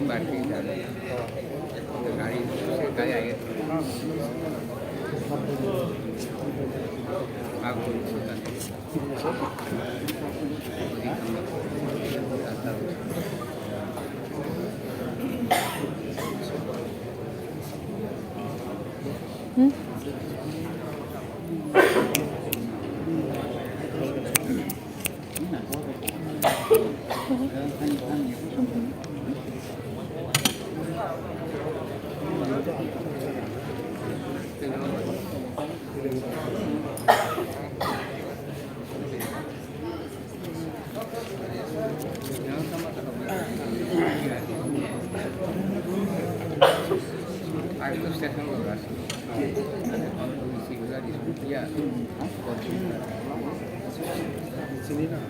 battery गाड़ी से गाड़ी आएगी आपको Aku stesen loras. Kondisi juga di ya. Sini lah.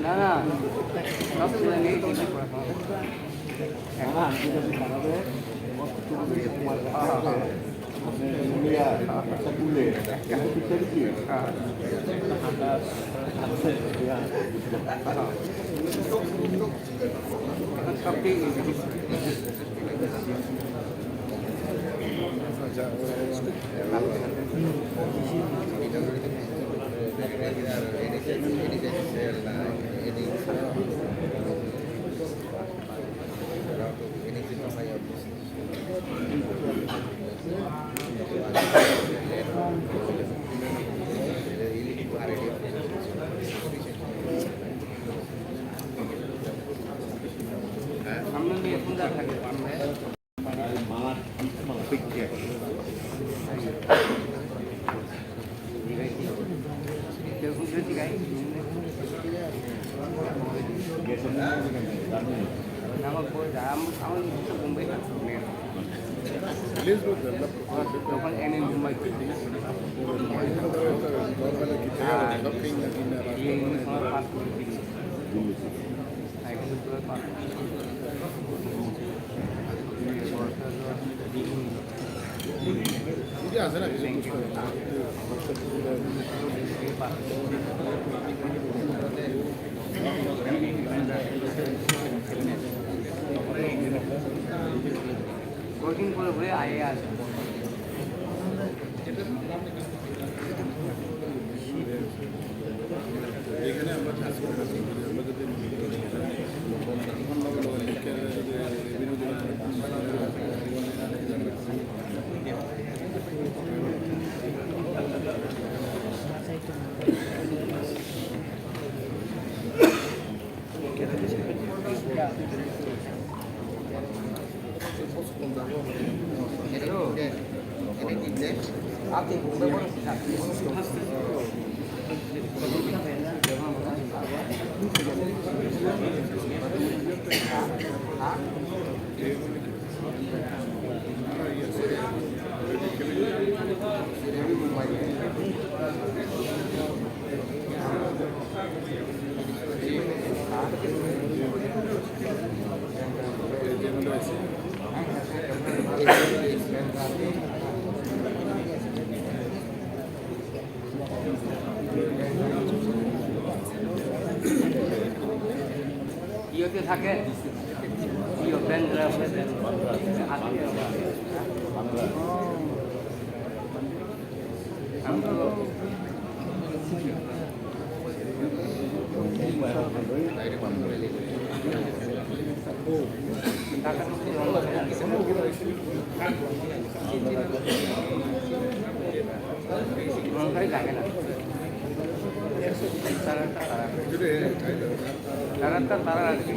না না সব ছেলে নেই কি করে সব ঠিক সামনে দিয়ে পূজা থাকে Local ini Mumbai. Ini semua pas. Saya kebetulan pas. Ini ada lagi. Working for a IAS. ইয়েতে থাকে ইয়ে ব্যান্ডরা আমি তো থাকে না তারা আর কি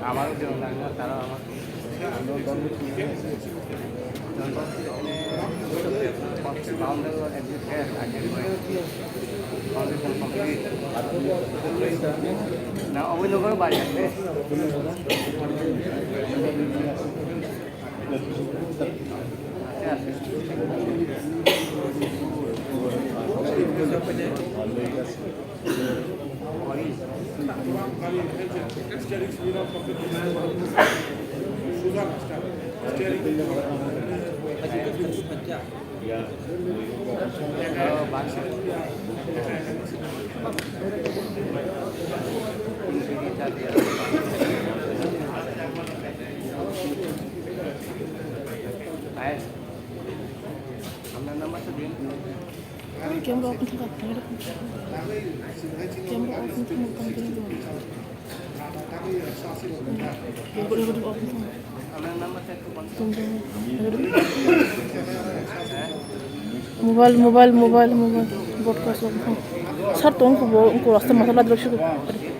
আমারও যেমন লাগে না তারাও আমার না অবৈধভাবে বাড়ি আসবে আপনার নাম্বারটা দিন कैमरा ऑफ था कैमरा ऑफ था मोबाइल ब्रॉडकास्ट सर तो उनको रास्ते मसाला दृश्य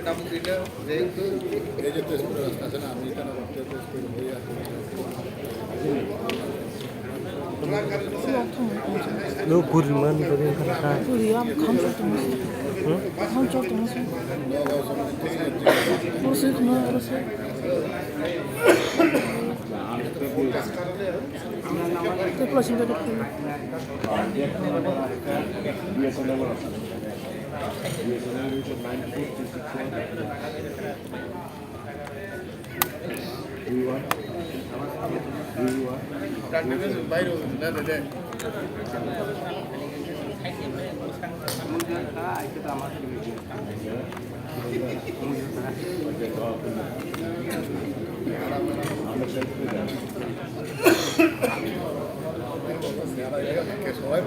কাম দিলে যেহেতু এই যে তেজপুরের রাস্তা আছে না, আমি এটা না করতে তেজপুর হয়ে আসি। 너 불만 그러니까 우리야 감쪽도 무슨 응? 감쪽도 무슨 무슨 그만 알았어 TIPRA 신경 좀 বাইরে না দে সবাই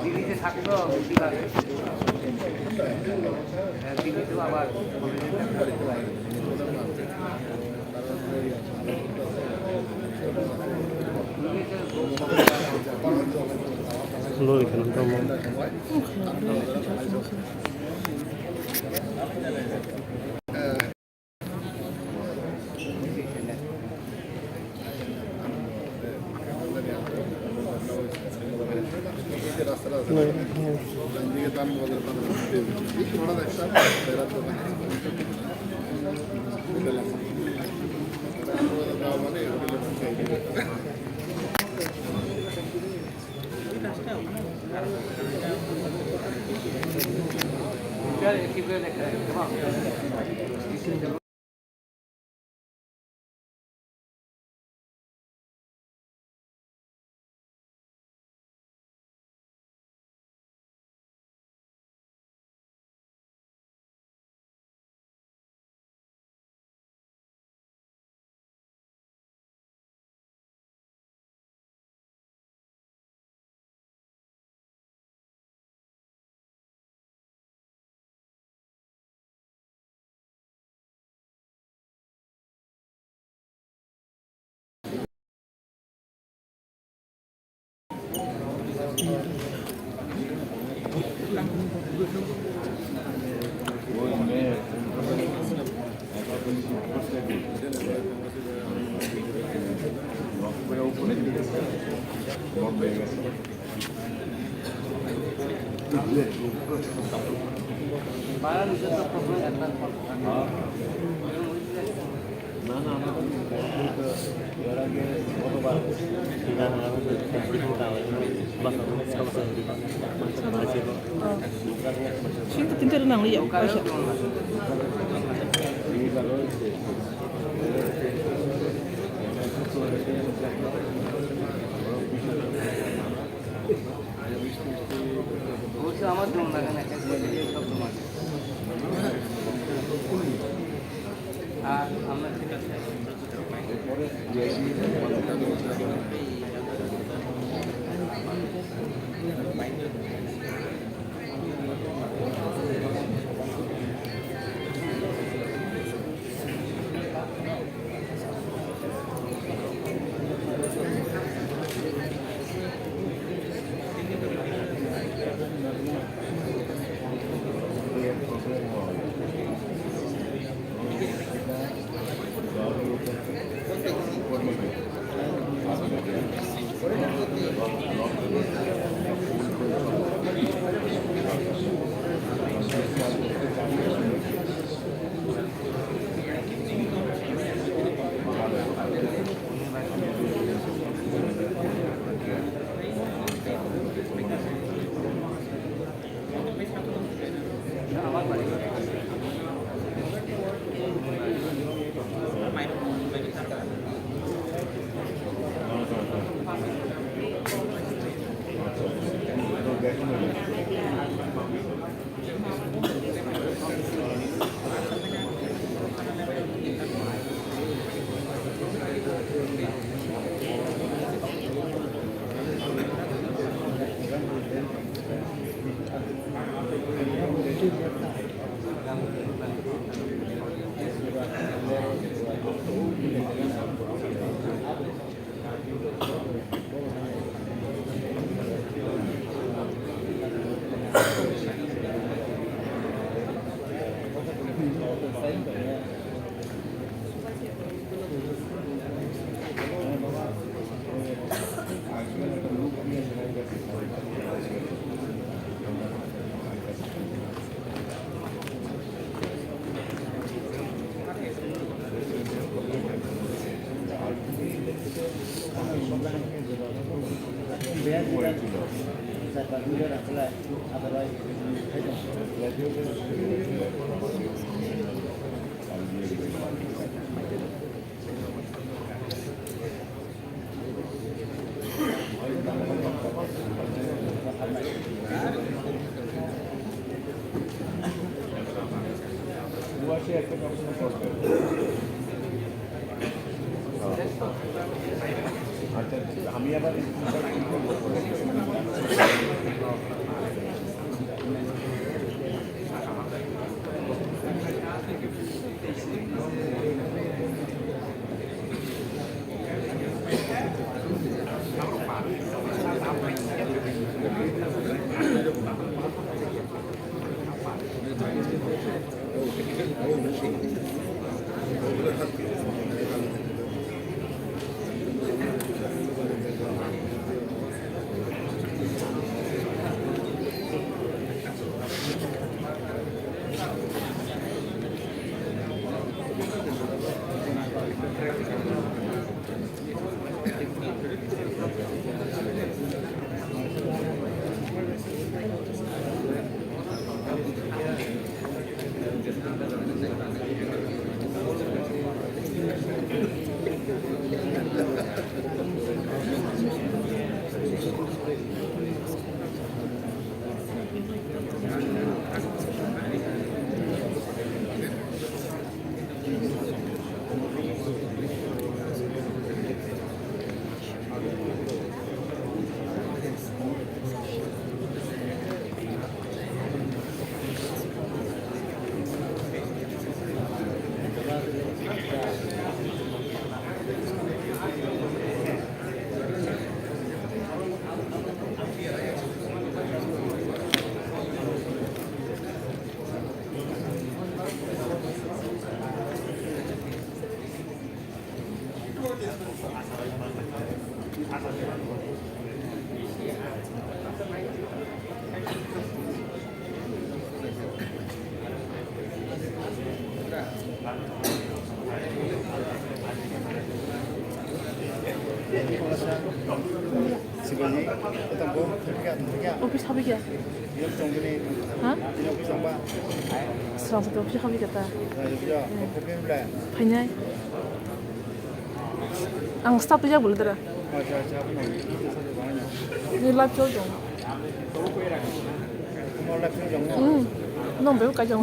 দিদিতে থাকতো দিদিতেও আবার 너 이렇게 난다 뭐 দিকে দাম থোড়া দেখতে মানে 지금도 딘테르 낭리야 아시아 বলছে আমার জন্য না কেন সব তোমার আর আমরা আমি আবার Office habis ya? Hah? Serang satu office habis kata. Banyak. Ang staff tu je boleh tak? Ni live show dong. Nomor berapa jam?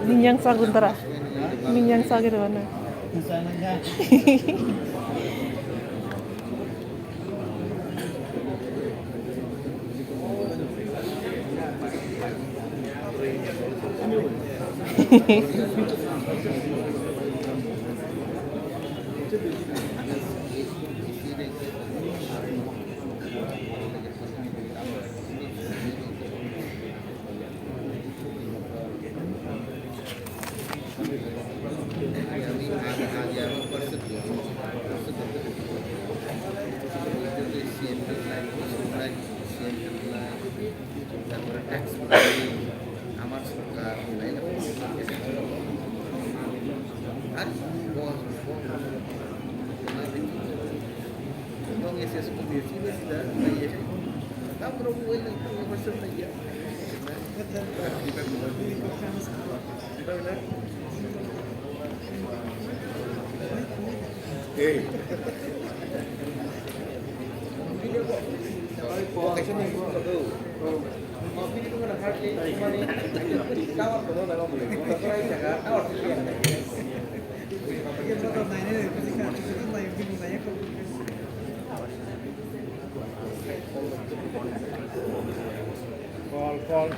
Minyak sagu tara. Minyak sagu itu mana? আমার সরকার আর এবং এসএস দিয়েছি বেশিটা তারপরে ওই professor Naiya এই call.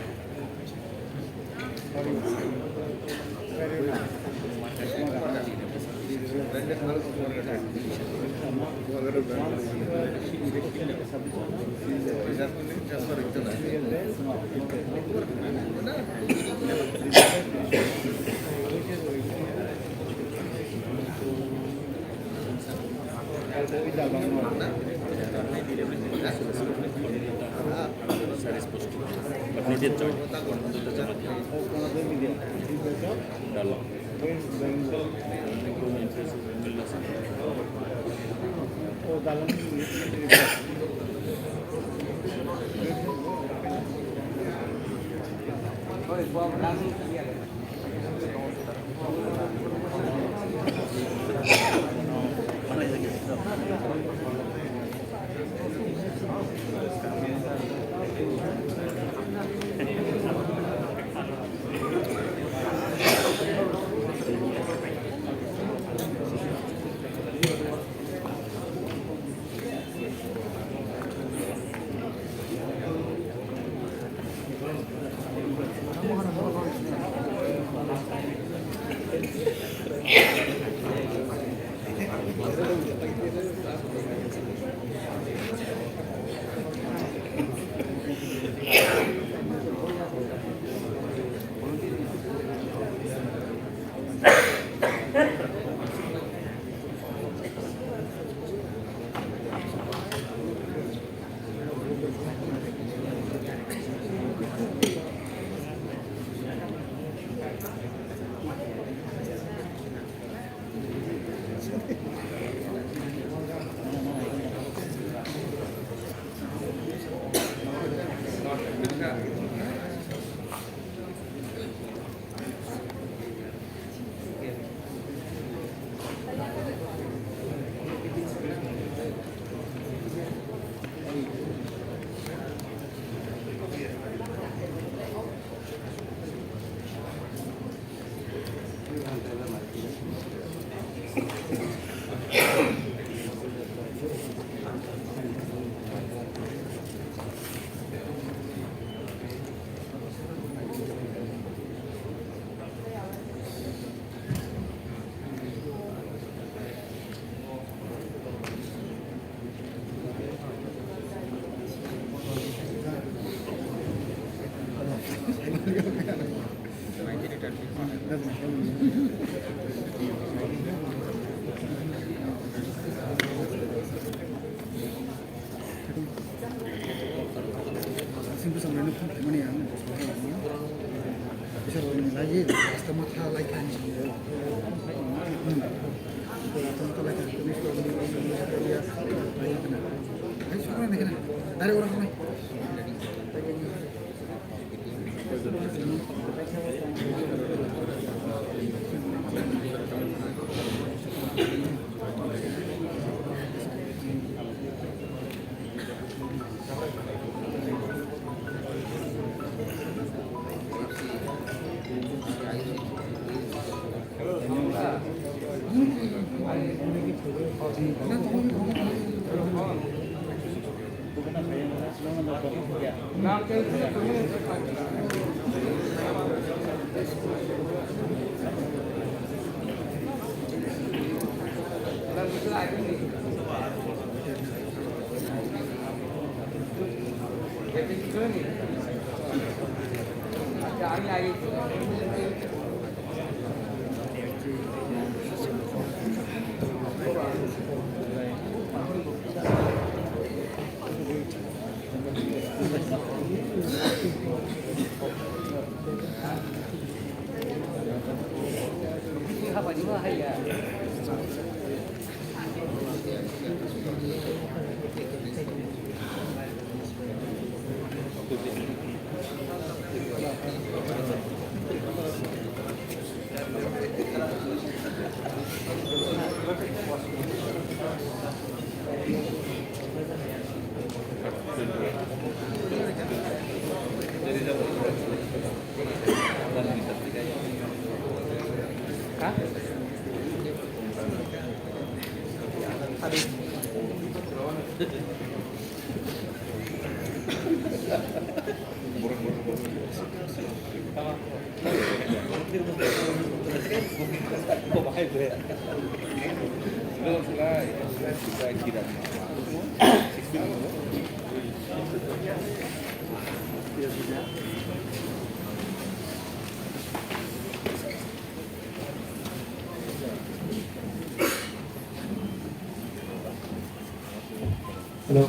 Hello.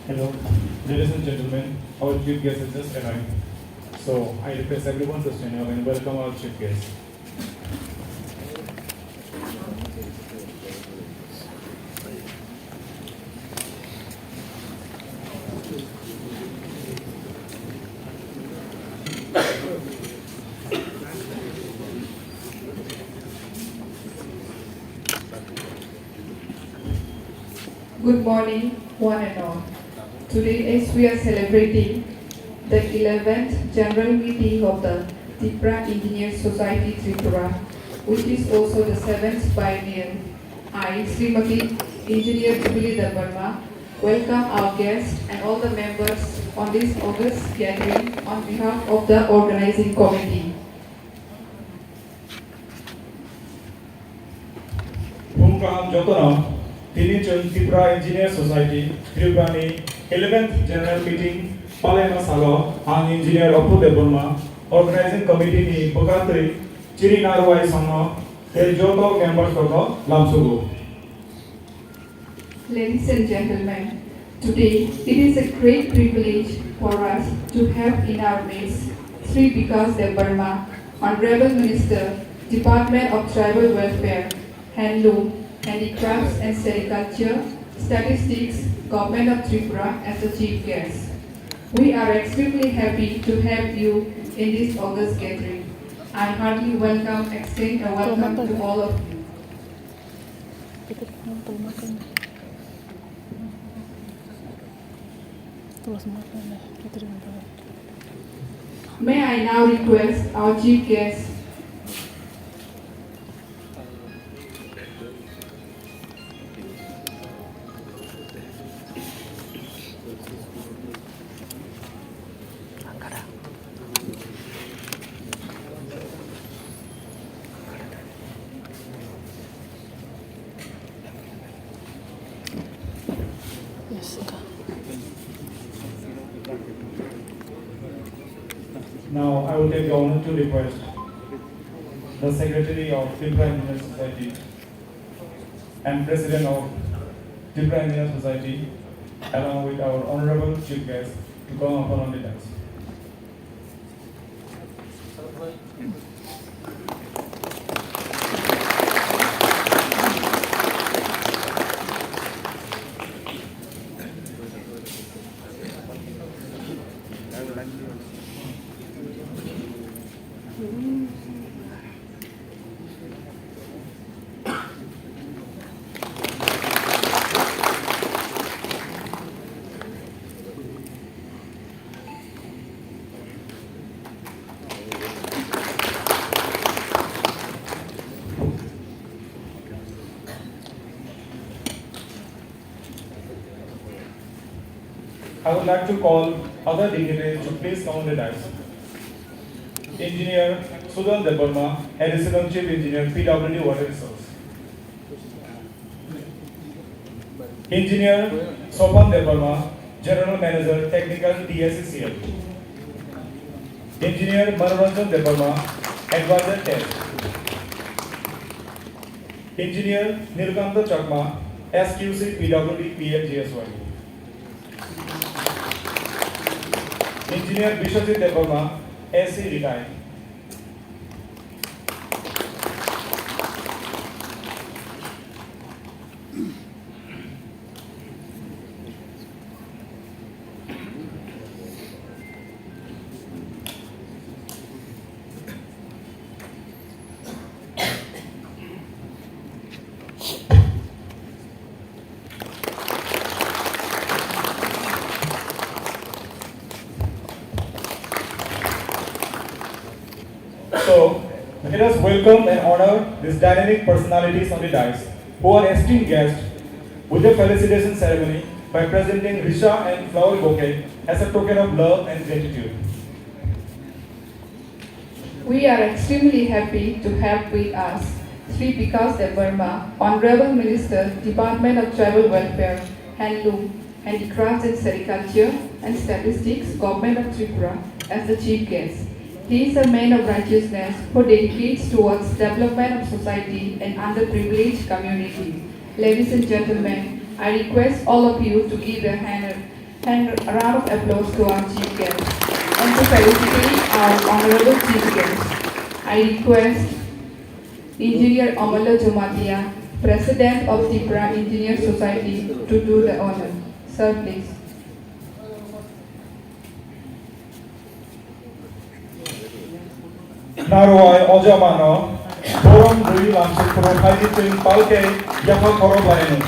Hello. Ladies and gentlemen, our chief guest has just arrived. So I request everyone to stand up and welcome our chief guest. Good morning, one and all. Today, as we are celebrating the 11th General Meeting of the TIPRA Engineers Society Tripura, which is also the 7th biennial, I, Srimati Engineer Jubilee Dabarma, welcome our guests and all the members on this August gathering on behalf of the organizing committee. Tini TIPRA Engineer Society, Tripurani 11th General Meeting, Palema Salo, ang Engineer Apu Deborma, Organizing Committee ni Bukatri, Chiri Narwai Sama, Joto members Koto, Lamsugu. Ladies and gentlemen, today it is a great privilege for us to have in our midst Sri Vikas Deborma, Honorable Minister, Department of Tribal Welfare, Handloom, Handicrafts and Sericulture, Statistics, Government of Tripura as the chief guest. We are extremely happy to have you in this August gathering. I heartily extend a welcome to all of you. May I now request our chief guest, Now I will take the honor to request the Secretary of TIPRA Engineer Society and President of TIPRA Engineer Society, along with our Honorable Chief Guest, to come upon on the dais. I would like to call other dignitaries to please come on the dais. Engineer Sudan Deborma, Additional Chief Engineer, PWD Water Resource. Engineer Sopan Deborma, General Manager, Technical TSCCL. Engineer Manoranjan Deborma, Advisor Test. Engineer Nilkanta Chakma, SQC PWD PLGSY. Engineer Bishopjit Deborma, SC retired. So, let us welcome and honor these dynamic personalities on the dais, who are esteemed guests, with a felicitation ceremony by presenting Risha and flower bouquet as a token of love and gratitude. We are extremely happy to have with us Sri Vikas Devarma, Honorable Minister, Department of Tribal Welfare, Handloom, Handicrafts and Sericulture and Statistics, Government of Tripura, as the chief guest. He is a man of righteousness who dedicates towards development of society and underprivileged community. Ladies and gentlemen, I request all of you to give a round of applause to our chief guest and to felicitate our honorable chief guest. I request Engineer Amala Jumatia, President of TIPRA Engineer Society, to do the honor. Sir, please. Naruai Ojamano, Borom Rui Lamsik Pro Haiditin Palke, Yafa Koro Bainu.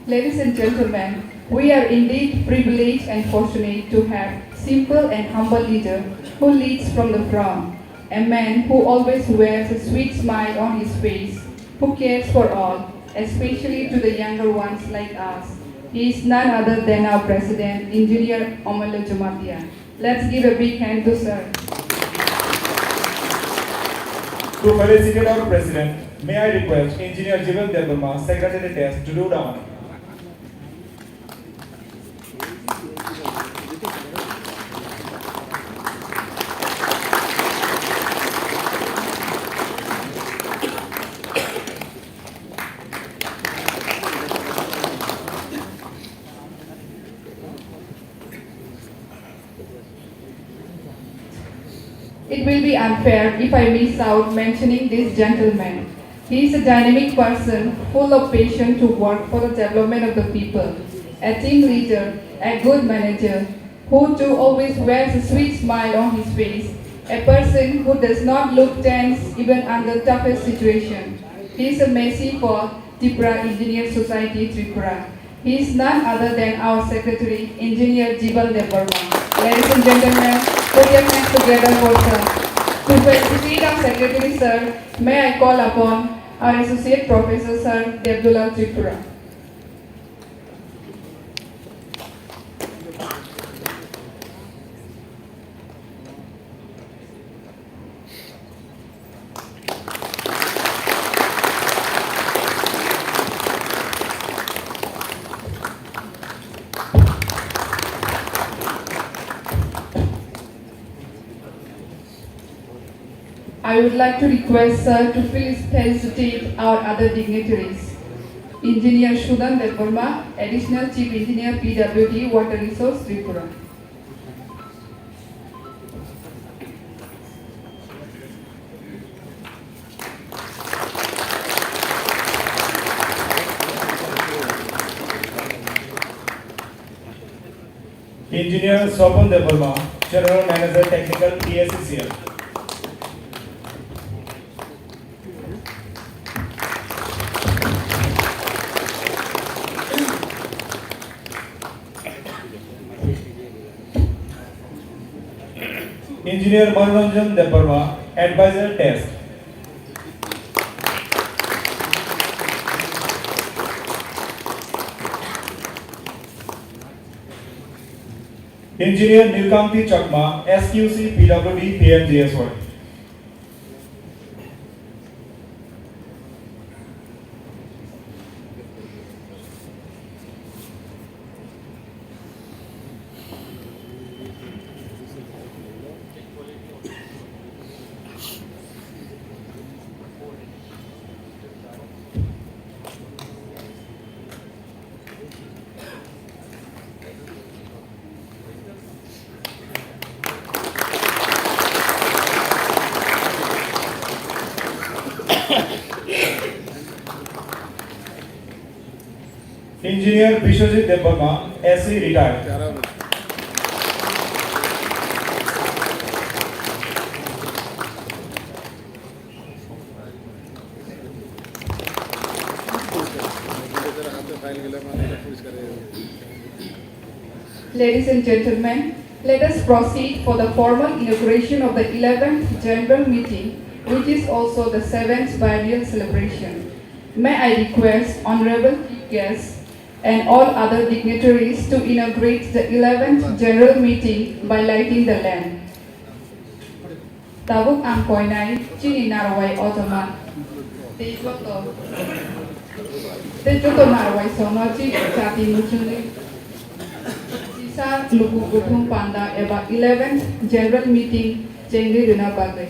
Ladies and gentlemen, we are indeed privileged and fortunate to have simple and humble leader who leads from the front, a man who always wears a sweet smile on his face, who cares for all, especially to the younger ones like us. He is none other than our President, Engineer Amala Jumatia. Let's give a big hand to sir. To felicitate our President, may I request Engineer Jivan Devarma, Secretary Test, to do the honor. It will be unfair if I miss out mentioning this gentleman. He is a dynamic person, full of passion to work for the development of the people, a team leader, a good manager, who too always wears a sweet smile on his face, a person who does not look tense even under toughest situation. He is a Messi for TIPRA Engineer Society Tripura. He is none other than our Secretary, Engineer Jivan Devarma. Ladies and gentlemen, put your hands together for sir. To felicitate our Secretary sir, may I call upon our Associate Professor Sir Debdullah Tripura. I would like to request sir to felicitate our other dignitaries. Engineer Shudan Devarma, Additional Chief Engineer PWD Water Resource Tripura. Engineer Sopan Devarma, General Manager Technical TSCCL. Engineer Manoranjan Devarma, Advisor Test. Engineer Nilkamti Chakma, SQC PWD PMGSY. Engineer Bishwajit Devarma, SC retired. Ladies and gentlemen, let us proceed for the formal inauguration of the 11th General Meeting, which is also the 7th biennial celebration. May I request honorable guests and all other dignitaries to inaugurate the 11th General Meeting by lighting the lamp. Tabuk angkoinai chini narwai otoma. Tejoto narwai sonochi jati muchuni. Chisa lugu gutung panda eba 11th General Meeting jengri duna bagai.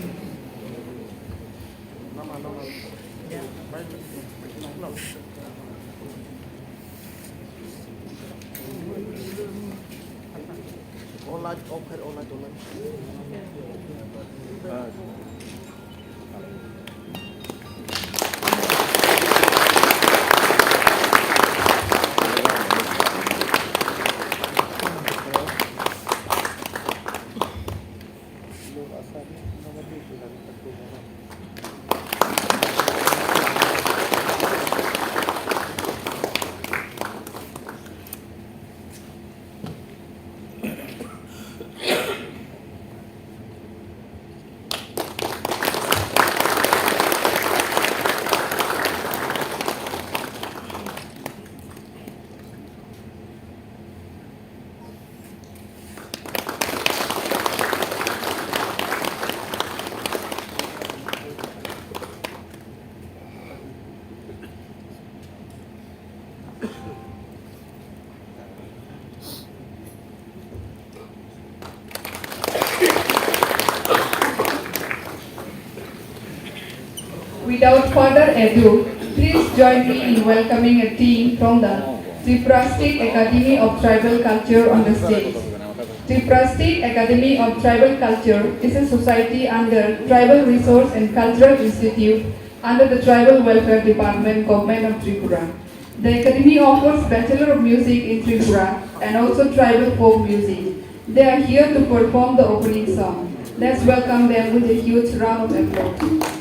Without further ado, please join me in welcoming a team from the TIPRA State Academy of Tribal Culture on the stage. TIPRA State Academy of Tribal Culture is a society under Tribal Resource and Cultural Institute under the Tribal Welfare Department, Government of Tripura. The Academy offers Bachelor of Music in Tripura and also Tribal Folk Music. They are here to perform the opening song. Let's welcome them with a huge round of applause.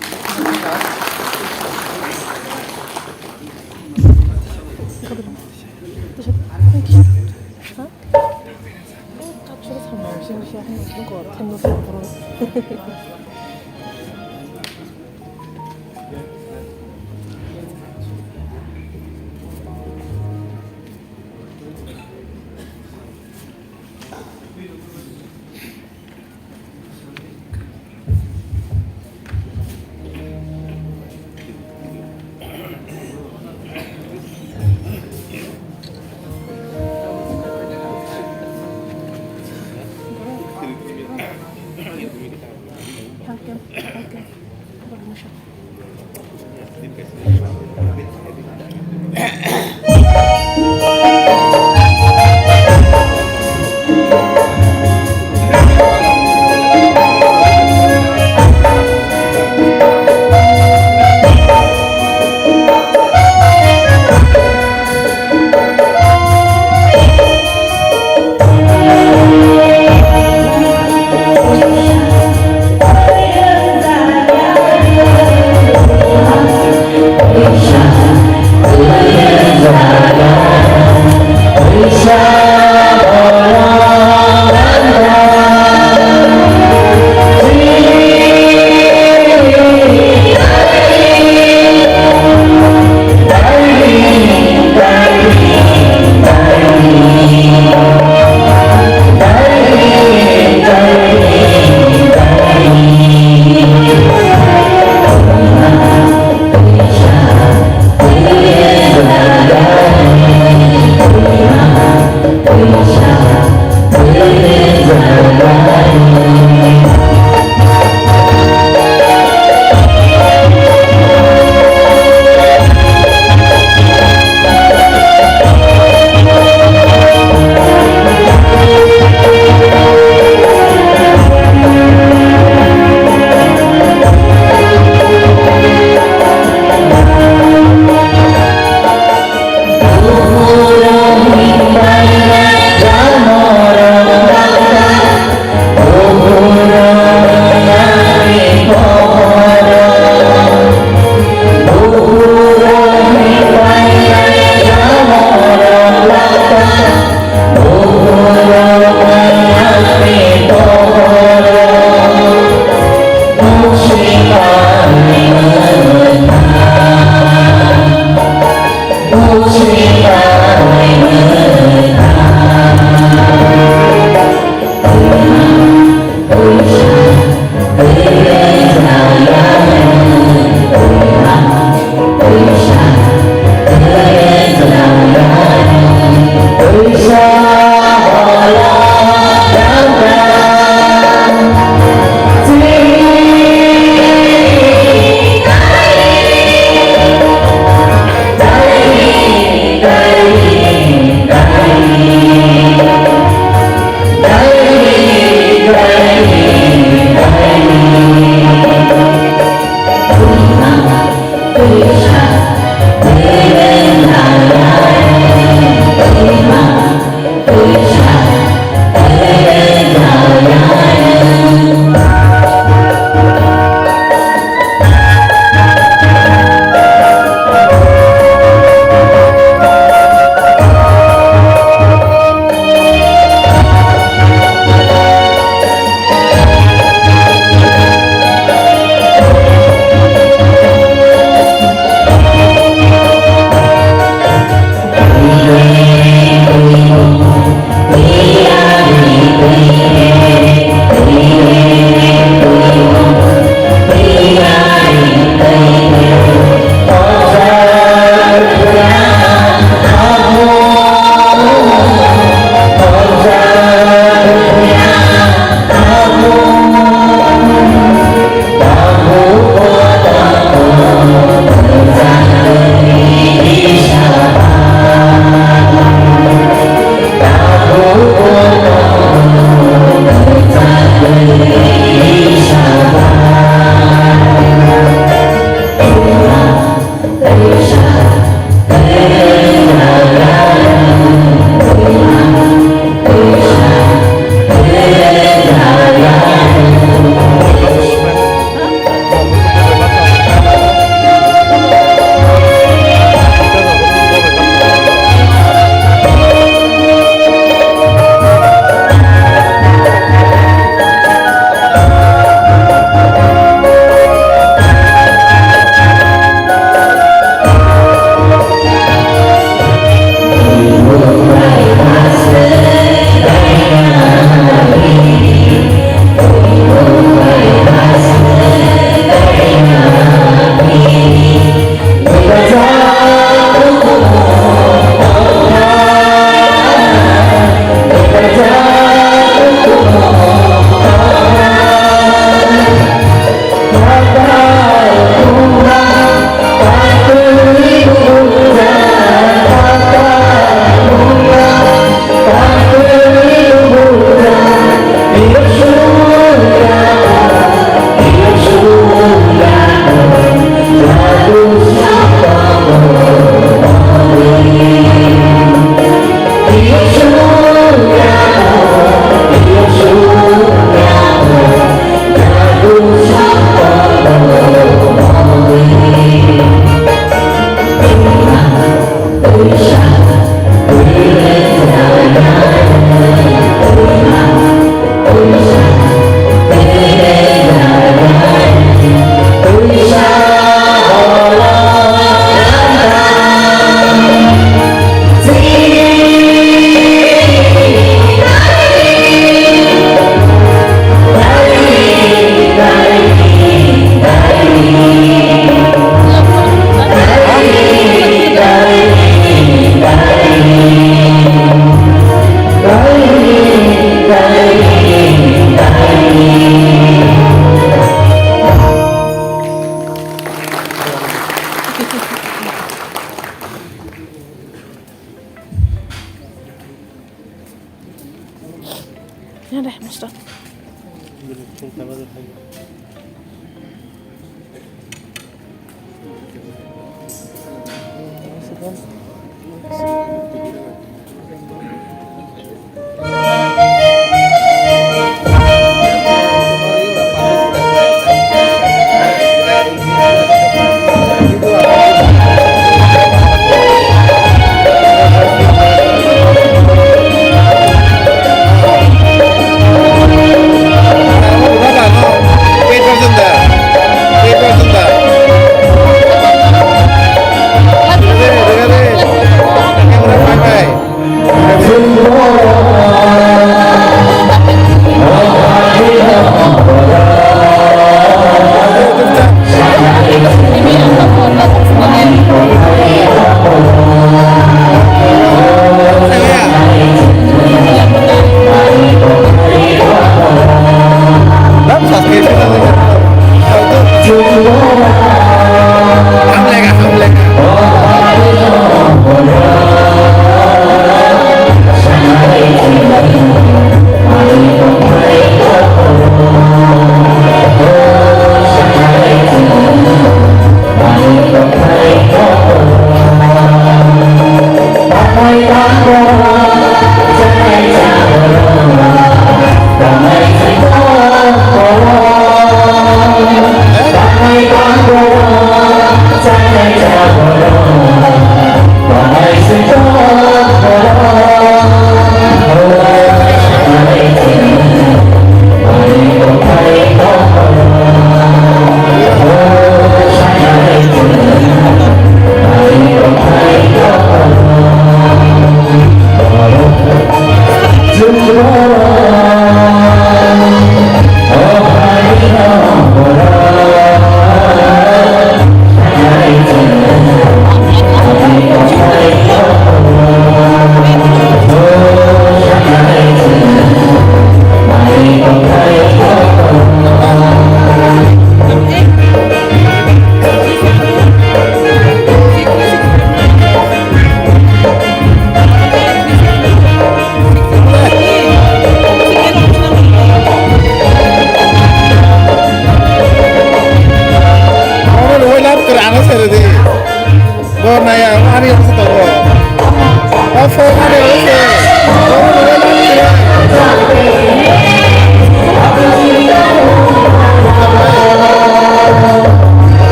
Stop.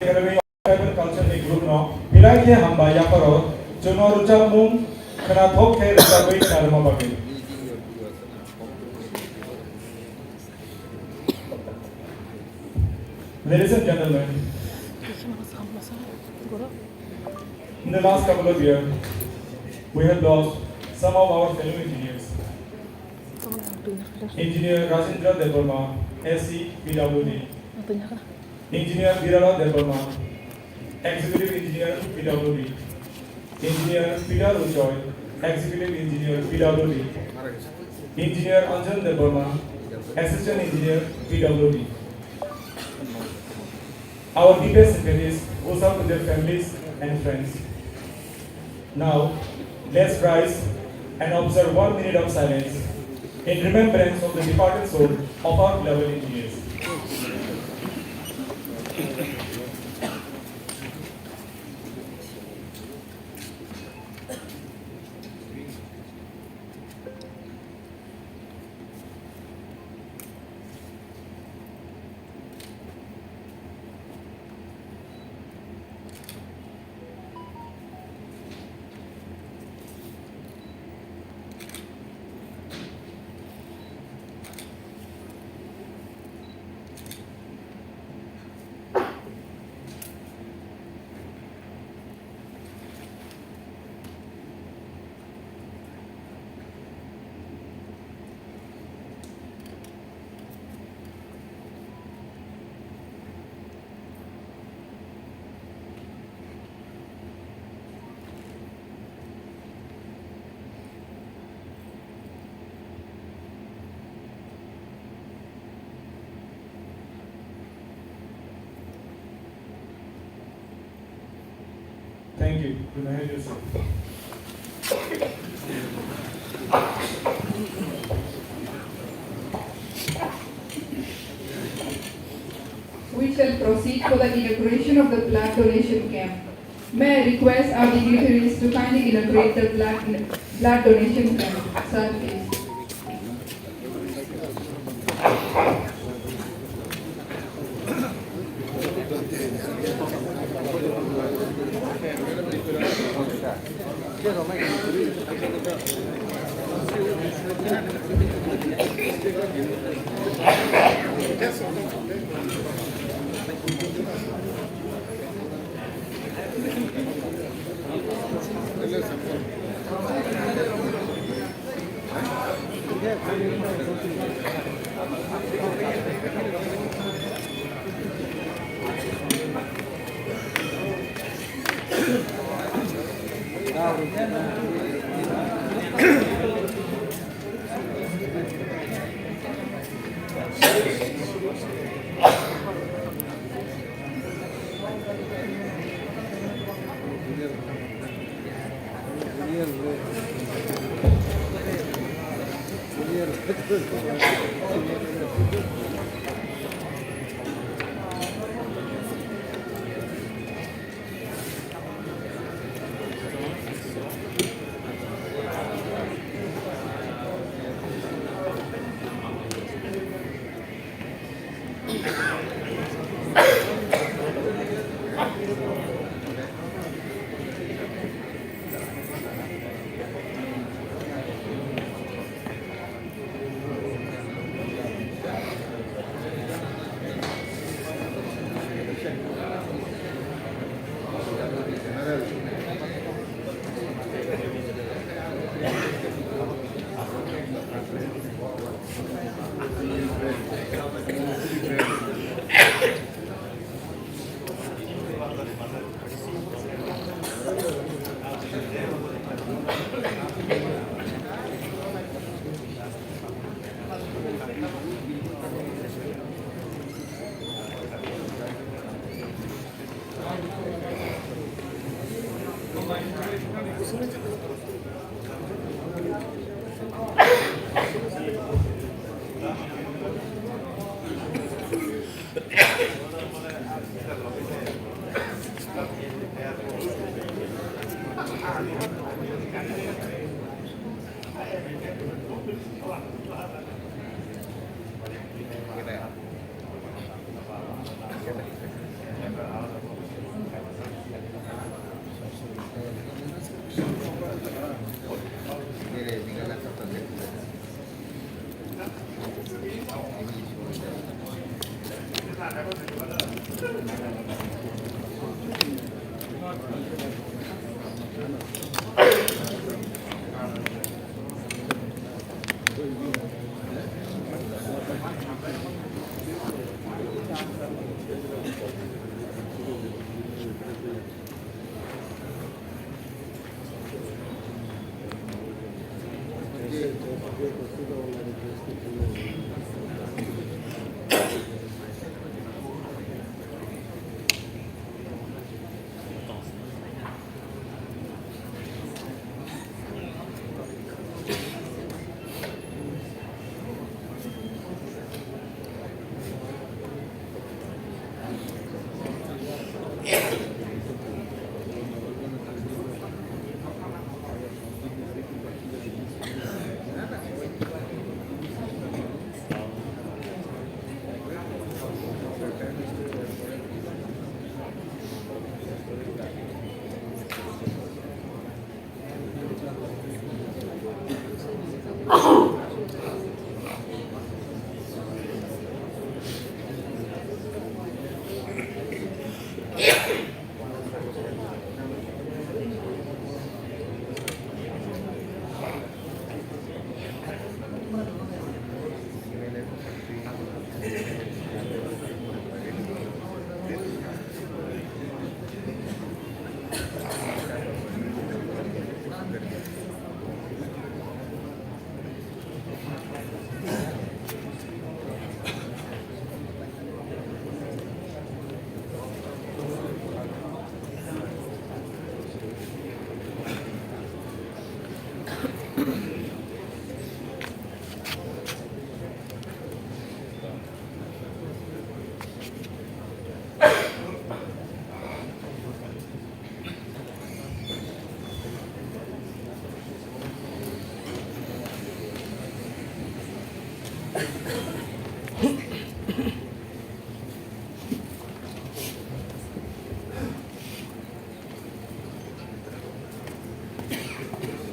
tribal culture ni group no pilai ke hamba ya paro jono rucha mung kana thok ke rucha bai na ma bagi. Ladies and gentlemen, in the last couple of years, we have lost some of our fellow engineers. Engineer Rajendra Devarma, SC, PWD. Engineer Virala Devarma, Executive Engineer, PWD. Engineer Peter Uchoy, Executive Engineer, PWD. Engineer Anjan Devarma, Assistant Engineer, PWD. Our deepest sympathies goes out to their families and friends. Now, let's rise and observe 1 minute of silence in remembrance of the departed soul of our beloved engineers. Thank you. You may have yourself. We shall proceed for the inauguration of the blood donation camp. May I request our dignitaries to kindly inaugurate the blood donation camp. Sir, please.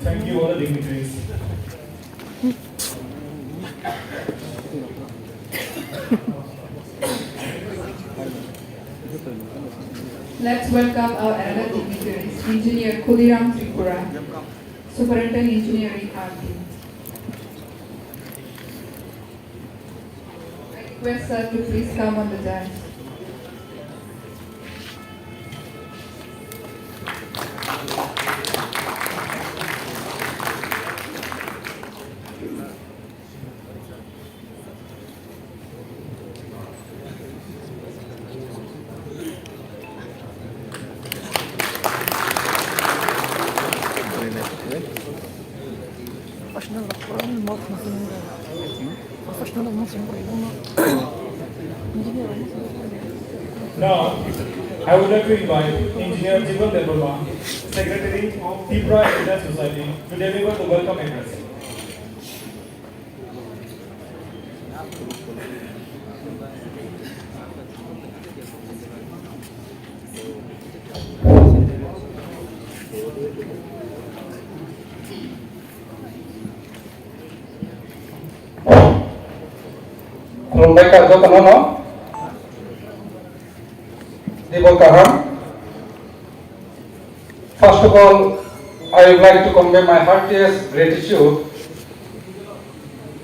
Thank you, all the dignitaries. Let's welcome our another dignitaries, Engineer Khudiram Tripura, Superintendent Engineering RD. I request sir to please come on the dais. Professional laporan mau mesin professional mesin engineer. Now, I would like to invite Engineer Chisa, Secretary of TIPRA Engineers Society, to deliver the welcome address. First of all, I would like to convey my heartiest gratitude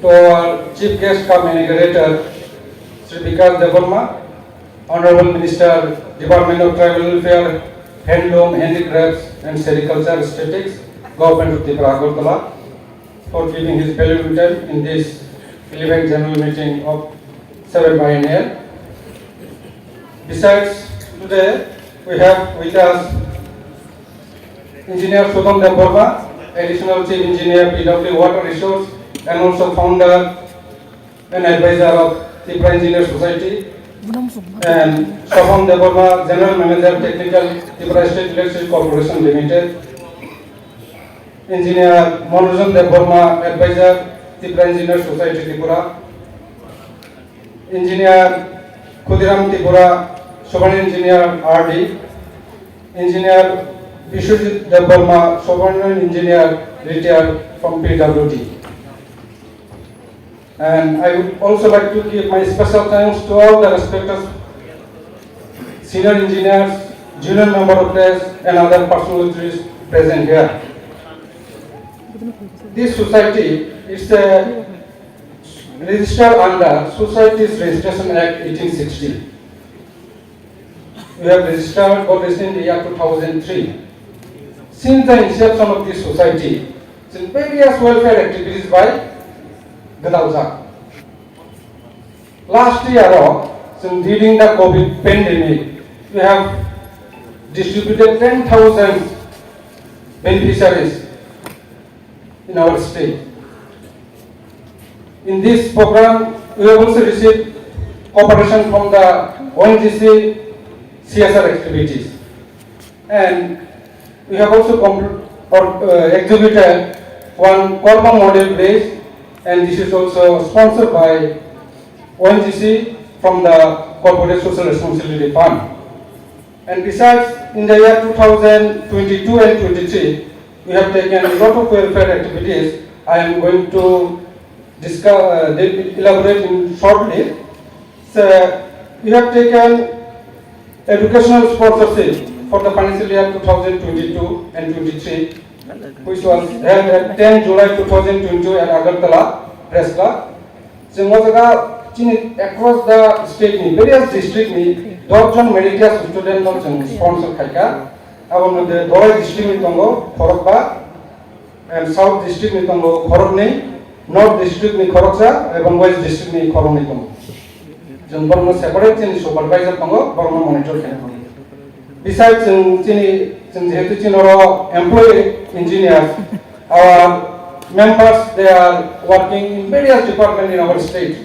to our Chief Guest Communicator, Sri Vikas Devarma, Honorable Minister, Department of Tribal Welfare, Handloom, Handicrafts and Sericulture Statistics, Government of TIPRA Agartala, for giving his valuable time in this 11th General Meeting of 7 biennial. Besides, today we have with us Engineer Sukanta Verma, Additional Chief Engineer PW Water Resource and also founder and advisor of TIPRA Engineer Society, and Sukanta Verma, General Manager Technical TIPRA State Electric Corporation Limited, Engineer Manojan Verma, Advisor TIPRA Engineer Society Tripura, Engineer Khudiram Tripura, Superintendent Engineer RD, Engineer Vishwajit Verma, Superintendent Engineer retired from PWD. And I would also like to give my special thanks to all the respected senior engineers, junior member of press, and other personalities present here. This society is registered under Societies Registration Act 1860. We have registered for this in the year 2003. Since the inception of this society, since various welfare activities by Gadauja. Last year, since during the COVID pandemic, we have distributed 10,000 beneficiaries in our state. In this program, we have also received cooperation from the ONGC CSR activities, and we have also exhibited one carbon model base, and this is also sponsored by ONGC from the Corporate Social Responsibility Fund. And besides, in the year 2022 and 23, we have taken a lot of welfare activities. I am going to discuss, elaborate in shortly. So, we have taken educational sponsorship for the financial year 2022 and 23, which was held at 10 July 2022 at Agartala, Press Club. So, across the state, various districts, 10 meritorious students sponsor Kaika. Our Dora district in Tongo, Korokba, and South district in Tongo, Korokne, North district in Koroksa, and West district in Koronitongo. Borno separate in supervisor Tongo, Borno monitor Kanako. Besides, employee engineers, our members, they are working in various departments in our state,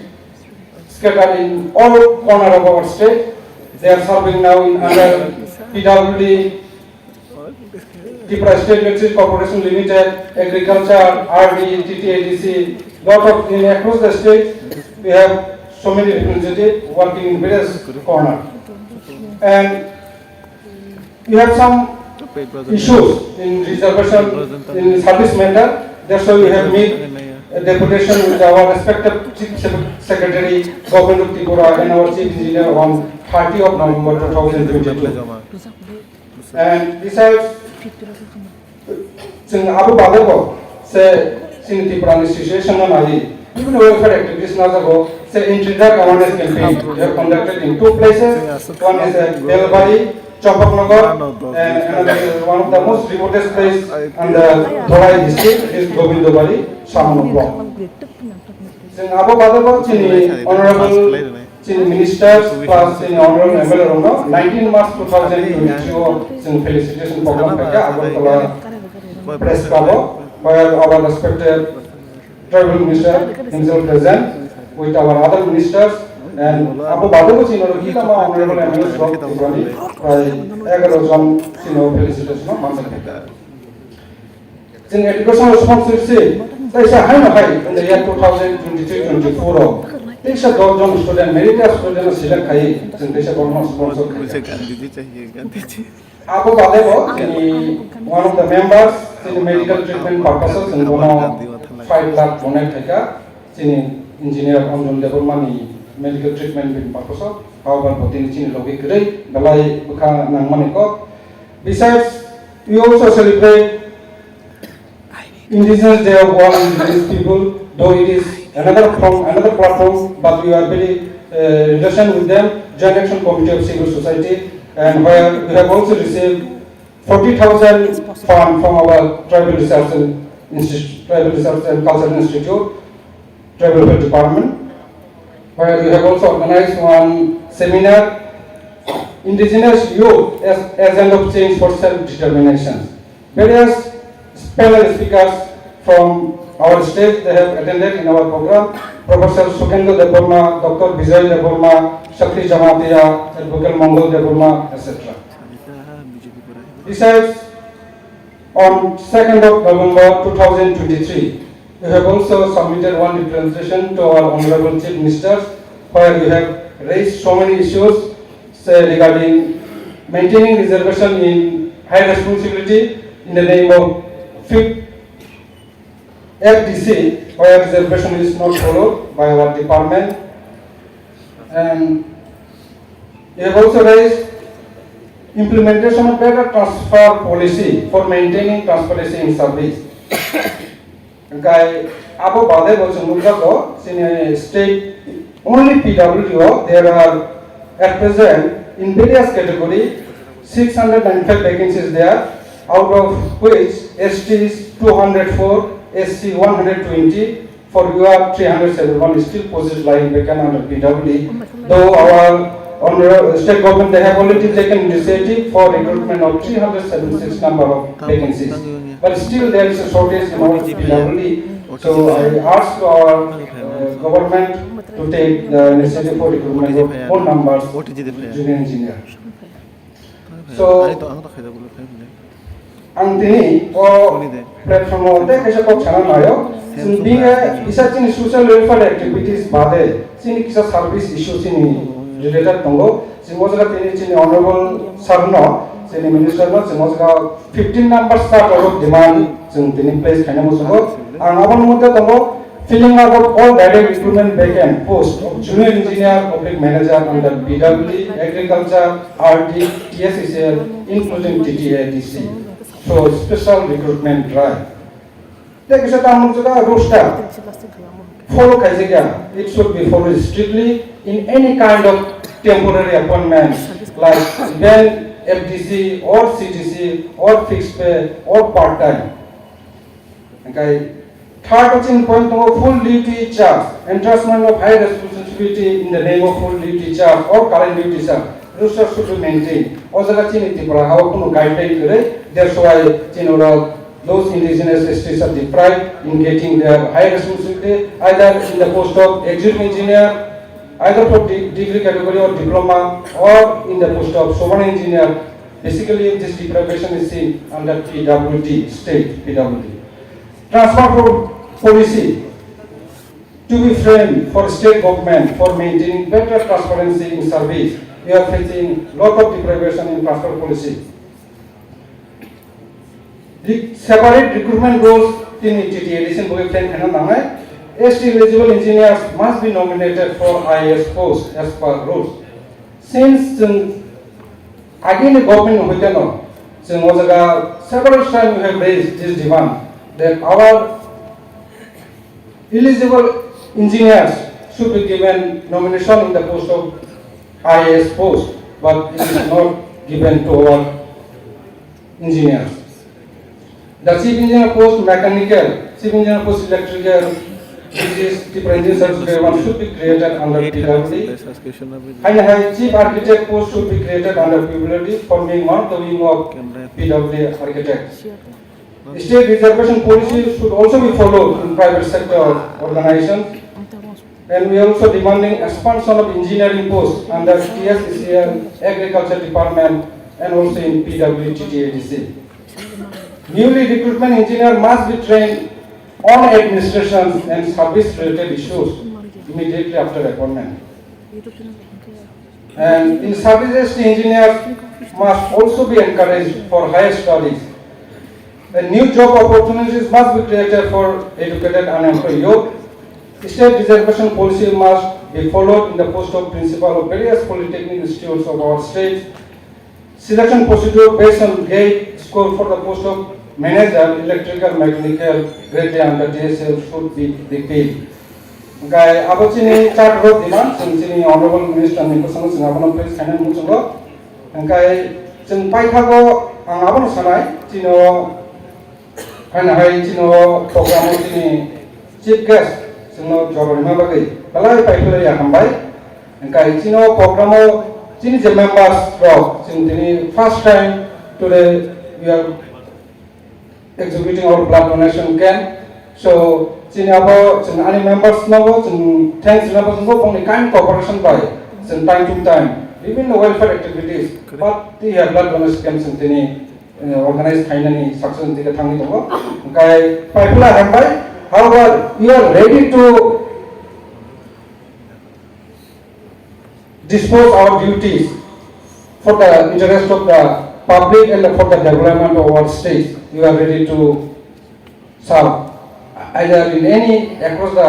scattered in all corners of our state. They are serving now in under PWD, TIPRA State Electricity Corporation Limited, Agriculture, RD, TTADC, lot of across the state. We have so many representatives working in various corners. And we have some issues in reservation, in service matter. That's why we have made a deputation with our respected Chief Secretary, Government of Tripura, and our Chief Engineer on 30 of November 2022. And besides, Abu Badabo, say, Tripura situation on even welfare activities now say inter-drug awareness campaign we have conducted in two places. One is at Belbari, Chapaknagar, and another is one of the most remote places in the Dhorai district is Govindobari, Samano block. Abu Badabo, Honorable Ministers plus Honorable MLA 19 March 2022 felicitation program Agartala Press Club, where our respected Tribal Minister himself present with our other ministers, and Abu Badabo Chino Honorable MLA from Tibrani by 11 Jon felicitation of in educational sponsorship, there is a high in the year 2023-24. There is a dozen student, meritorious student select Kai, there is a government sponsor. Abu Badabo, one of the members in medical treatment purposes, and 5 lakh donate Kaika, engineer on the money medical treatment purposes. However, potentially logic great, the lie Buka Nangmaniko. Besides, we also celebrate Indigenous Day of all indigenous people, though it is another platform, but we are very relation with them, Joint Action Committee of Civil Society, and where we have also received 40,000 funds from our Tribal Research and Cultural Institute, Tribal Welfare Department, where we have also organized one seminar, Indigenous Youth as Agent of Change for Self-Determination. Various panel speakers from our state, they have attended in our program. Professor Sukanta Deborma, Dr. Vijay Deborma, Shakti Jamatia, Advocate Mongol Deborma, etc. Besides, on 2nd of November 2023, we have also submitted one representation to our Honorable Chief Ministers, where we have raised so many issues, say regarding maintaining reservation in high responsibility in the name of FDC, where reservation is not followed by our department. And we have also raised implementation of better transfer policy for maintaining transparency in service. Guy, Abu Bade was in a state only PWO. There are at present in various categories 695 vacancies there, out of which ST is 204, SC 120, for UR 371 still posts lying vacant under PWD. Though our under state government, they have already taken initiative for recruitment of 376 number of vacancies. But still there is a shortage in our PWD. So I ask our government to take the initiative for recruitment of more numbers of junior engineer. So ang tini o platform o te kaisa ko chana nayo sin binga isa tin social welfare activities bade sin kisa service issue sin related tongo sin mojaga tini sin honorable sarno sin minister no sin mojaga 15 numbers start of demand sin tini place khana mojago ang abon motte tongo filling up of all direct recruitment vacant post of junior engineer public manager under PWD agriculture RD TSCL including TTADC. So special recruitment drive. Take a roster. Follow Kazakia. It should be followed strictly in any kind of temporary appointment, like even FDC or CTC or fixed pay or part time. Okay. Third point of full duty charge, entrustment of high responsibility in the name of full duty charge or current duty charge. Roster should be maintained. Also, TIPRA, how to guideline. That's why those indigenous STs are deprived in getting their high responsibility either in the post of executive engineer, either for degree category or diploma, or in the post of sovereign engineer. Basically, this deprivation is seen under PWD, state PWD. Transfer policy to be framed for state government for maintaining better transparency in service. We are facing lot of deprivation in transfer policy. The separate recruitment roles in TTADC ST eligible engineers must be nominated for IAS post as per rules. Since again the government several times we have raised this demand that our eligible engineers should be given nomination in the post of IAS post, but it is not given to our engineers. The chief engineer post mechanical, chief engineer post electrical, which is TIPRA engineer service grade 1 should be created under PWD. High chief architect post should be created under PWD, forming one the wing of PWD architect. State reservation policy should also be followed in private sector organizations. And we are also demanding expansion of engineering posts under TSCL, Agriculture Department, and also in PWTTADC. Newly recruitment engineer must be trained on administration and service related issues immediately after appointment. And in services, engineers must also be encouraged for higher studies. And new job opportunities must be created for educated unemployed youth. State reservation policy must be followed in the post of principal of various polytechnic institutes of our state. Selection procedure based on gate score for the post of manager, electrical, mechanical, grade under DSL should be repealed. Guy, Abachini chart wrote demand, since Honorable Minister Nicosan Singapore place can Musungo, and Guy, Sin Paitago, and Abon Sanai, Tino, and I, Tino, program chief guest. Sino job remember kay balai paipula ya kambai engkai sino programo sini je members job sini first time today we are executing our blood donation camp so sini abo sini any members no sini thanks members no pong kind cooperation by sini time to time even the welfare activities but the blood donation camp sini organized finally success diga thangi dongo engkai paipula kambai. However, we are ready to dispose our duties for the interest of the public and for the development of our state. We are ready to serve. either in any across the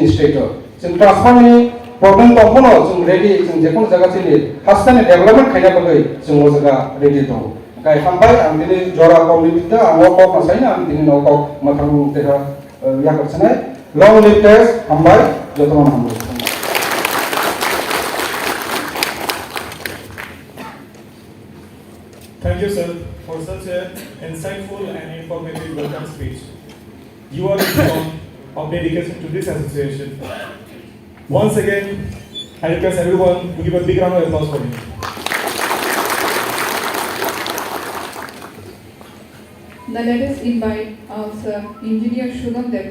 state. So transforming problem to kono so ready so jekon jaga chili hastane development khaina bagai so mo jaga ready to kai hambai am dini jora community ta amo ko masaina am dini no ko mathang te ya korchane long live test hambai jotoman hambai. Thank you, sir, for such an insightful and informative welcome speech. You are the icon of dedication to this association. Once again, I request everyone to give a big round of applause for him. Now let us invite also Engineer Sukanta,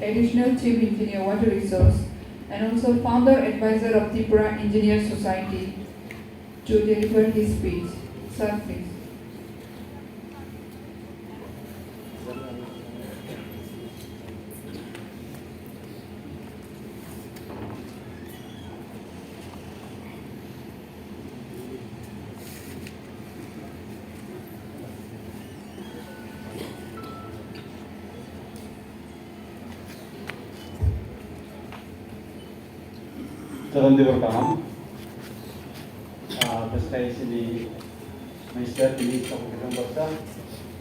Additional Chief Engineer Water Resource, and also Founder Advisor of TIPRA Engineer Society to deliver his speech. Sir, please. Turun di pertama, berkait sini Minister ini kabupaten Basa,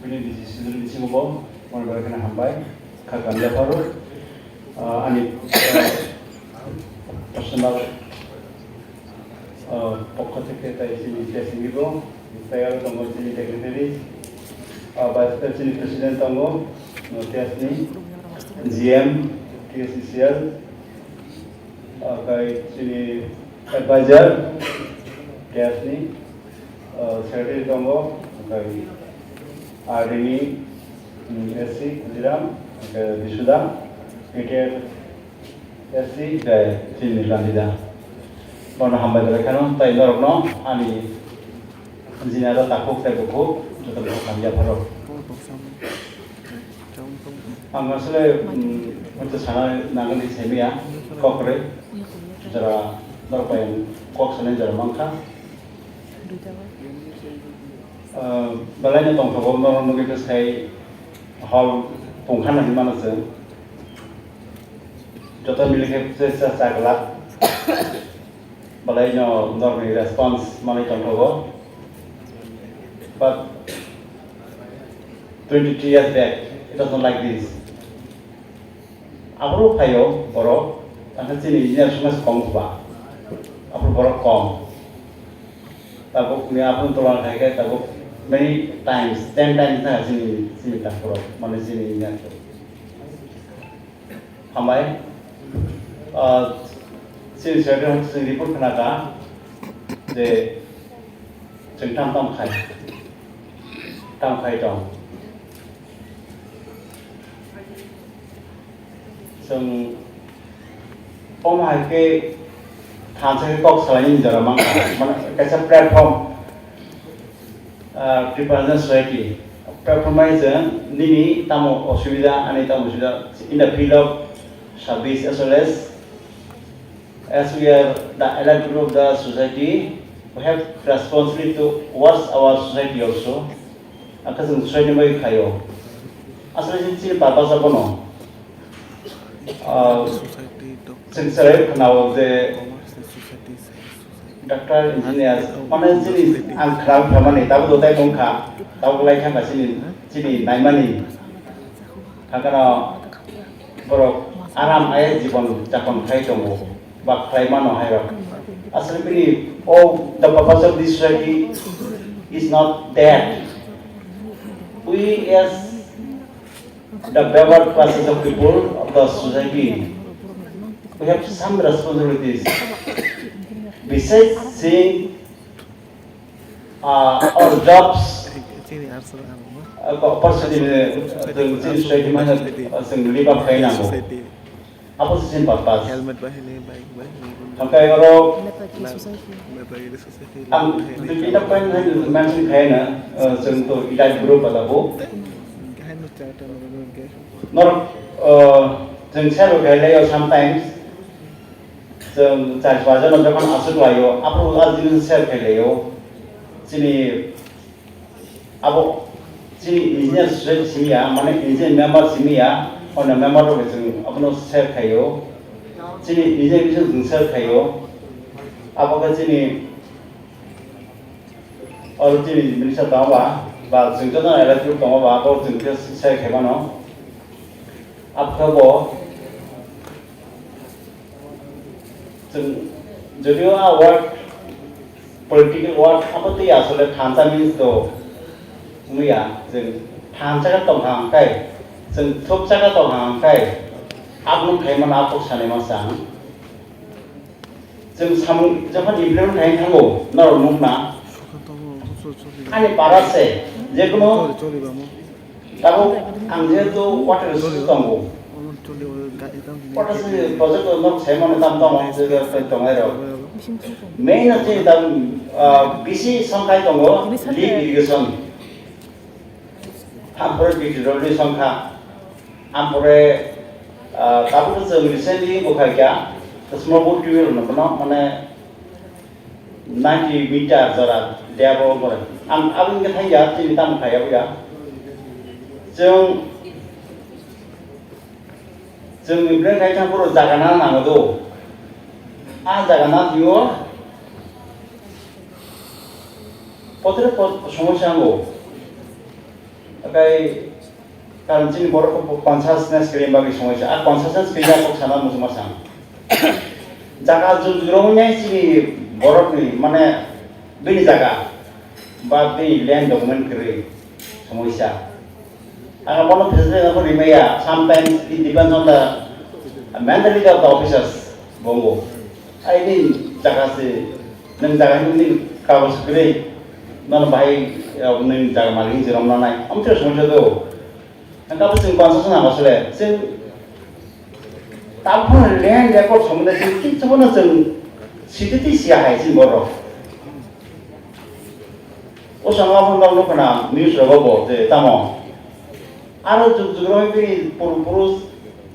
ini di sini di Singapura, mana kena hambai, kagan leparu, ani personal pokok kita sini di Singapura, saya tunggu sini secretary, vice president presiden tunggu, notice ni, GM, TCCL. Kai sini advisor gas ni secretary tunggu kai RDE SC Kudiram kai Visuda PTR SC kai sini Landida mana hambai terkena tai norno ani engineer takuk tai buku jodoh kerja baru angga sele untuk sana nagan di sini ya kokre jara berapa kok sana jara mangka balainya tong kabom norno gitu saya hal pungkan di mana sih jodoh milik saya saklak balainya norno response mana tong kabom but 23 years back it was not like this. Apro kayo borok, tangan sini ini harus mas kong ba. Apro borok kong. Tabuk ni apro tolong kayak tabuk many times, 10 times na sini tak borok, mana sini ini tu. Hamai, sini saya dah sini report kena ka, de cengtam kai dong. Sung hai tham gia kok selain jara mangka kaisa platform represent society platform nini tamu osubida ani tamu sudah in the field of service as we are the elite group of the society we have responsibility towards our society also akan society mai kayo asal sini purpose apa no Sincerely, now the doctor engineers, mana sini angkran famani, tahu dotai tongka, tahu lagi kan sini naimani, karena borok aram ayat jibon cakon kai tonggo, bak kai mano hayrak. Asal ini, oh the purpose of this society is not that. We as the backward classes of people of the society, we have some responsibilities. Besides seeing our jobs, opportunity the society mana live up kaya namo. Apa sih purpose? Sampai kalau kita pun mention kaya na, contoh elite group atau nor जों sero गायलायो sometimes जों जाय बाजाराव जखन आसुक लायो आपरो आजिन सेर गायलायो जिनि आबो sini engineer simia mana engineer member simia on a member of the abno share kayo sini engineer bisa share kayo apakah sini और जी minister तावा बात सिंचना इलेक्ट्रिक तावा बात और सिंचना से खेमानो अब क्या वो जदियो वर्ड पॉलिटिकल वर्ड अब तो यार सोले थांसा मीन्स तो मुया जों थांसा का तों हां काय जों थोबसा का तों हां काय अब नों खेमान आप को साने मासां जों सामु जब इम्प्लीमेंट खाइन थांगो नर मुना Ani parat se, je kono, tahu angje tu water resource tanggo. Water resource project tu nak saya mana tam tam angje tu tanggai ro. Main aja tam bisi sangkai tanggo, leaf irrigation. Hampir di road sangka, hampir tahu tu recently bukan kya, small boat fuel mana 90 meter jarak dia bawa orang. Abang kita ya cerita muka ya buya. Jeng impian kita pura jagana nama tu. Jagana juga. Potret semua anggo. Akai kalau cini borok consciousness krim bagi semua. Consciousness krim aku sana musuh masang. Jaga jurungnya cini borok ni mana bini jaga, bagi land document kiri semua isya. Agar mana presiden aku rimaya, sometimes it depends on the mentality of the officers. Bongo, ini jaga si, neng jaga ini kawas kiri, nana bayi neng jaga maling si ramlan naik. Ambil semua tu. Neng kawas sing konsensus nama sule, sing tampun land record semua sing kita mana sing Siti siapa sih borok? Usang apa pun tak kena news raba tu, tamu. Ada juga ini puru-puru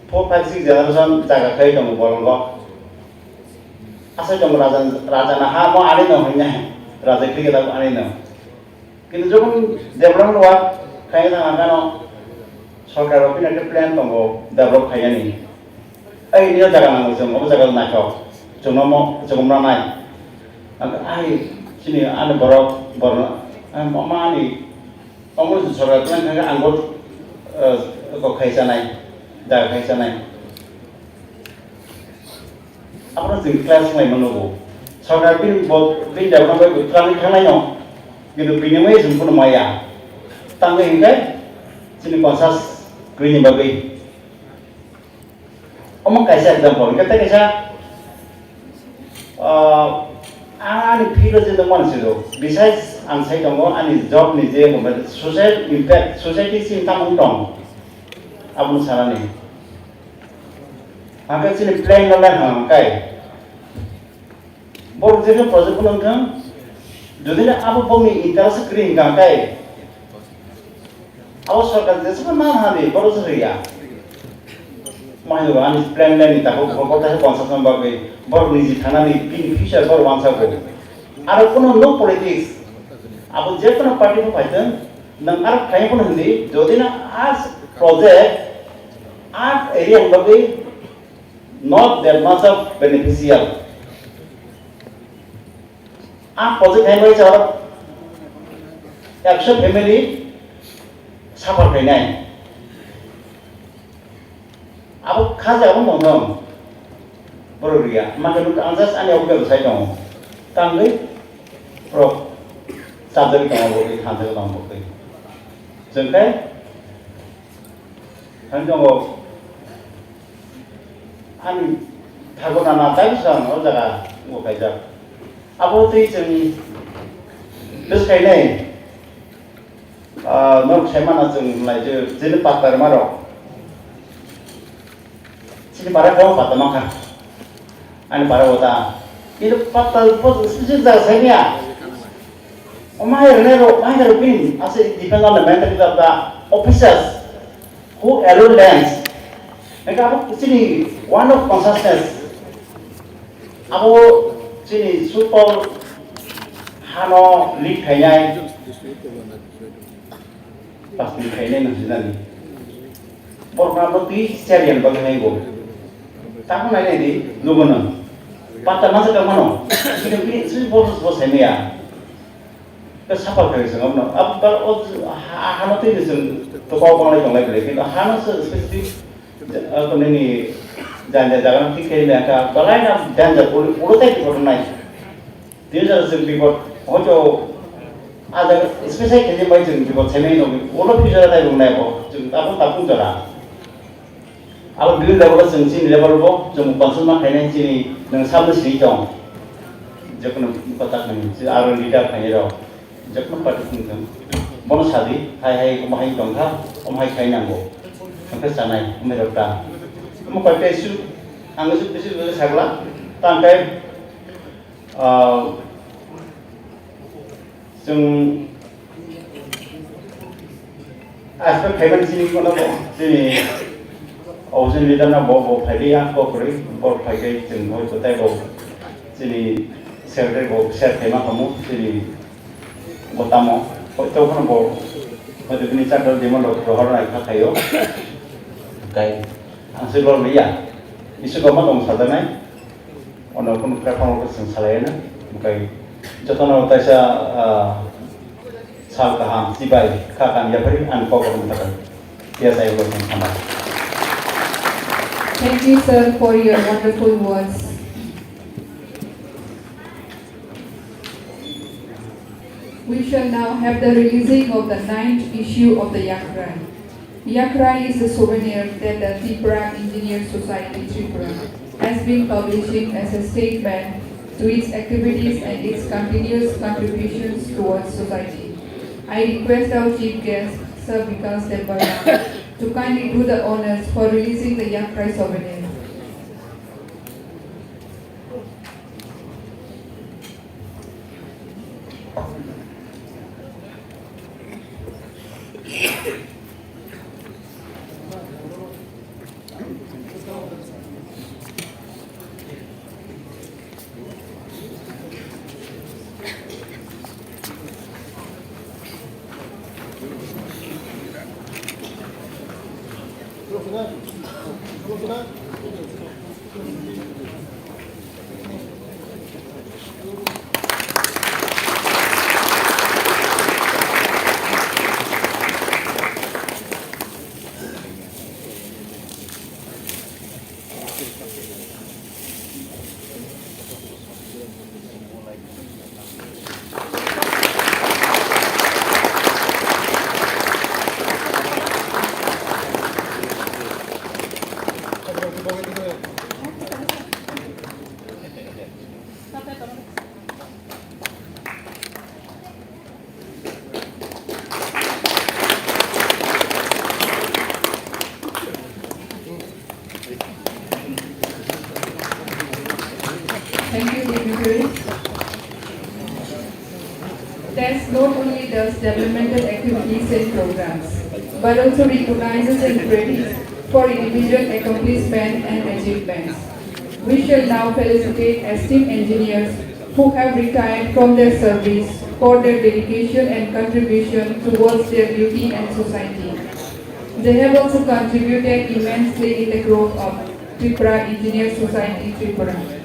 4-5 generation jaga kaya kamu borong kok. Asal kamu raja nah mau ada namanya raja kiri kita ada nama. Kita juga develop luar kaya tangan kan, सरकार पनि एउटा plan दङ develop खायनि ai ni jaga nang jeng apa jaga nak kok jeng nai ai sini ane borok mama ni kamu sorot kan kan anggot kok kaisa nai jaga kaisa nai apa jeng kelas mai menunggu sorot bin jaga nang utran kan nai no gitu pinamai sempurna maya tangga hingga sini konsas green bagai omong kaisa example kata kaisa ani feel je teman sido besides ang sai dong ani job ni je mo social impact society sin tamung tong abun sarani aga sini plan lalan hang kai bor je project pun nang যদি না আবু বমি interest screen গাঁটাই Abu সরকার দেশে না হাবি বড় সরিয়া মাইলো আনি plan line তাকো কথা কনসাসন বাবে বড় নিজি থানানি পিন ফিচার বড় ওয়ানসাকো আর কোনো নো পলিটিক্স আবু যে কোনো পার্টি পাইতেন নং আর খাই কোন হিন্দি যদি না আজ প্রজেক্ট আর এরিয়া বাবে not that much of beneficial आप प्रोजेक्ट है भाई चार 100 फैमिली सफर करना है अब खास अब मोहन बरोरिया माके लोग आंजास आने उगे साइड दो तांगै प्रो साबजरी दङ बोकै खान्थो दङ बोकै जोंखाय थां दङ आं थागोना ना दाइसा न जागा बोkai जा अब तो जों बेसखायनाय नर्थ साइमाना जों लायजो जेने पातार मारो सिनि पारा गाव पाता माखा आनि पारा वता इदो पाता पज सिजि जा साइनिया माय रनेरो पिन आसे depend on the mentality of the officers who alone lands नेका अब सिनि वन ऑफ कॉन्सियसनेस अब sini super hano lead kayaknya pasni khaine na jinani program ti serian bagai go ta ko nai di lugona pata masa ka mano ini sri bos semia ke sapa ke sengam no ab hano ti disun to ko ko lai tong lai ke hano spesifik ko ni janda jagan ti ke le ka balai na janda ulo tai ko nai dia jara sing bikot hojo ada spesial ke mai jeng bikot semai no ulo pi jara tai ko nai ko jeng tapung jara अब building level जों सिनि level बो जों बांसिन मा खायनाय सिनि नों सामने सिनि दं जखन पता खानि जे आरो लिडार खायनाय र जखन पार्टी खुंथों बन सादि हाय हाय माहाय दंखा माहाय खायनांगौ ओमफ्राय जानाय मेरटा म पार्टी सु आङो सु बिसि सागला तांखाय जों आसपा खायबान सिनि कोना बो सिनि औजन लिदाना बो फाइलिया को करै बो फाइगै जों होय तताय बो सिनि सेक्रेटारि बो सेर खायमा हमु सिनि बतामो तो कोन बो मदुनि चाटर देमन रो हरनाय खाखायो गाय आंसो बर लिया इसु गमा दं सादानाय अन कोन प्लेटफर्म को जों सालायनो ओमफ्राय जतन तायसा साल गाहाम सिबाय खाखान याफोर आन पकरन थाखाय या जायबो जों खामा Thank you, sir, for your wonderful words. We shall now have the releasing of the 9th issue of the Yakrai. Yakrai is a souvenir that the TIPRA Engineers Society TIPRA has been publishing as a statement to its activities and its continuous contributions towards society. I request our chief guest, Sir Vikas Tembarna, to kindly do the honors for releasing the Yakrai souvenir. Thank you, dignitaries. TESS not only does developmental activities and programs, but also recognizes and credits for individual accomplishment and achievements. We shall now felicitate esteemed engineers who have retired from their service for their dedication and contribution towards their duty and society. They have also contributed immensely in the growth of TIPRA Engineers Society TIPRA.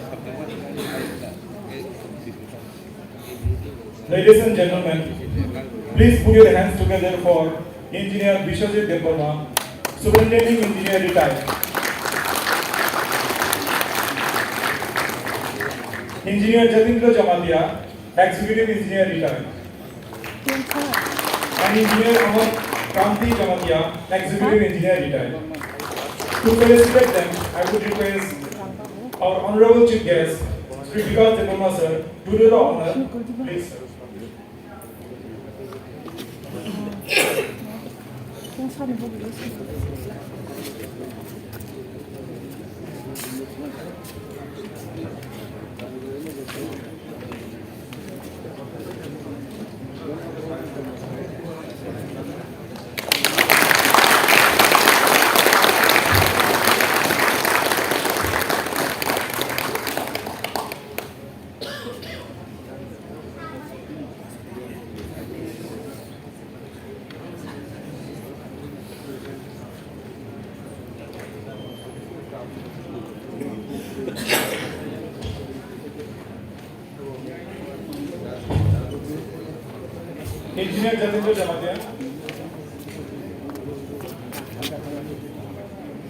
Ladies and gentlemen, please put your hands together for Engineer Bishwajit Deparma, Superintending Engineer retired. Engineer Jatindra Jamatia, Executive Engineer retired. And Engineer Amar Kanti Jamatia, Executive Engineer retired. To felicitate them, I would request our Honorable Chief Guest, Sri Vikas Deparma sir, to do the honor, please sir. Engineer Jatendra Jamatia.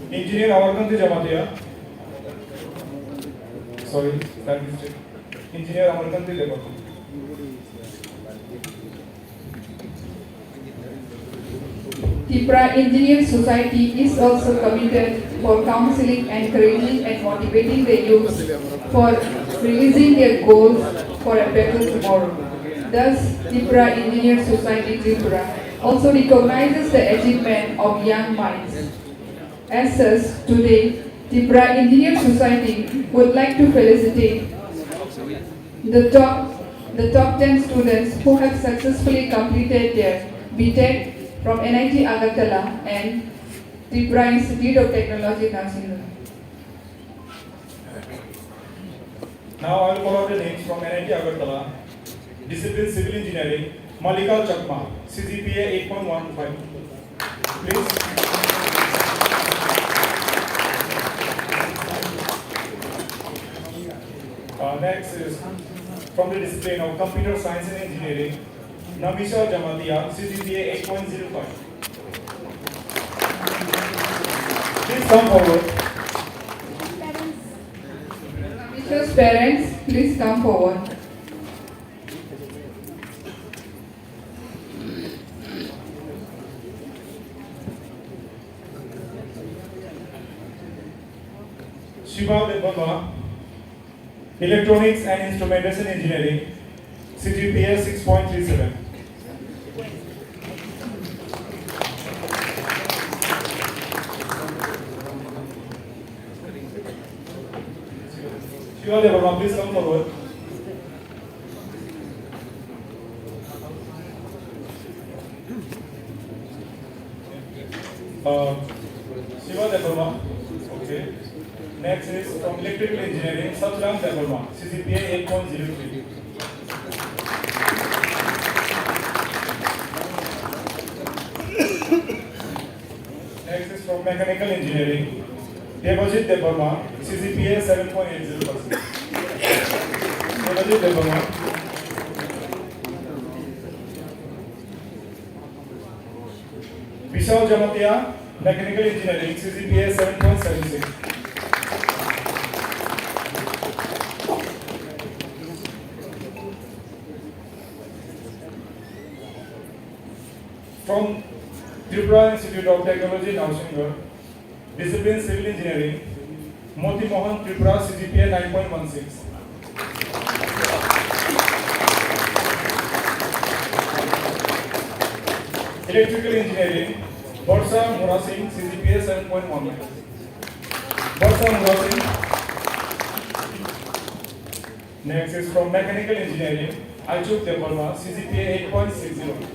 Engineer Amarkanti Jamatia. Sorry, that mistake. Engineer Amarkanti Jamatia. TIPRA Engineer Society is also committed for counseling, encouraging and motivating the youth for releasing their goals for a better tomorrow. Thus, TIPRA Engineer Society TIPRA also recognizes the achievement of young minds. As such, today, TIPRA Engineer Society would like to felicitate the top 10 students who have successfully completed their BTech from NIT Agartala and TIPRA Institute of Technology, Narsingh. Now I will call out the names from NIT Agartala. Discipline Civil Engineering, Malika Chakma, CGPA 8.15. Please. Next is from the discipline of Computer Science and Engineering, Namisha Jamatia, CGPA 8.05. Please come forward. Namisha's parents, please come forward. Shiva Debaba, Electronics and Instrumentation Engineering, CGPA 6.37. Shiva Debaba, please come forward. Shiva Debaba, okay. Next is from Electrical Engineering, Satram Debaba, CGPA 8.03. Next is from Mechanical Engineering, Devajit Debaba, CGPA 7.80%. Devajit Debaba. Vishal Jamatia, Mechanical Engineering, CGPA 7.76. From TIPRA Institute of Technology, Narsingh, Discipline Civil Engineering, Moti Mohan TIPRA, CGPA 9.16. Electrical Engineering, Borsa Murasing, CGPA 7.19. Borsa Murasing. Next is from Mechanical Engineering, Achuk Deparma, CGPA 8.60.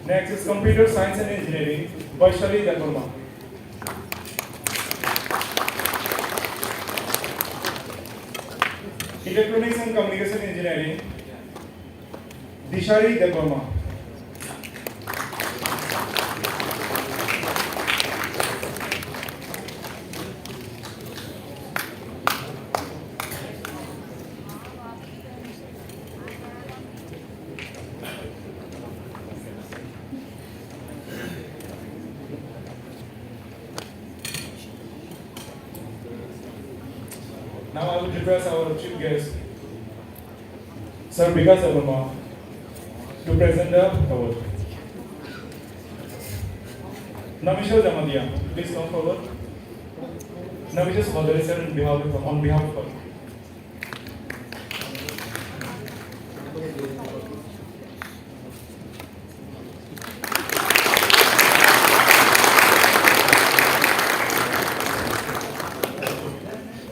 Next is Computer Science and Engineering, Vaishali Deparma. Electronics and Communication Engineering, Dishari Deparma. Now I will request our chief guest, Sir Vikas Deparma, to present the award. Namisha Jamatia, please come forward. Namisha's father is on behalf of her.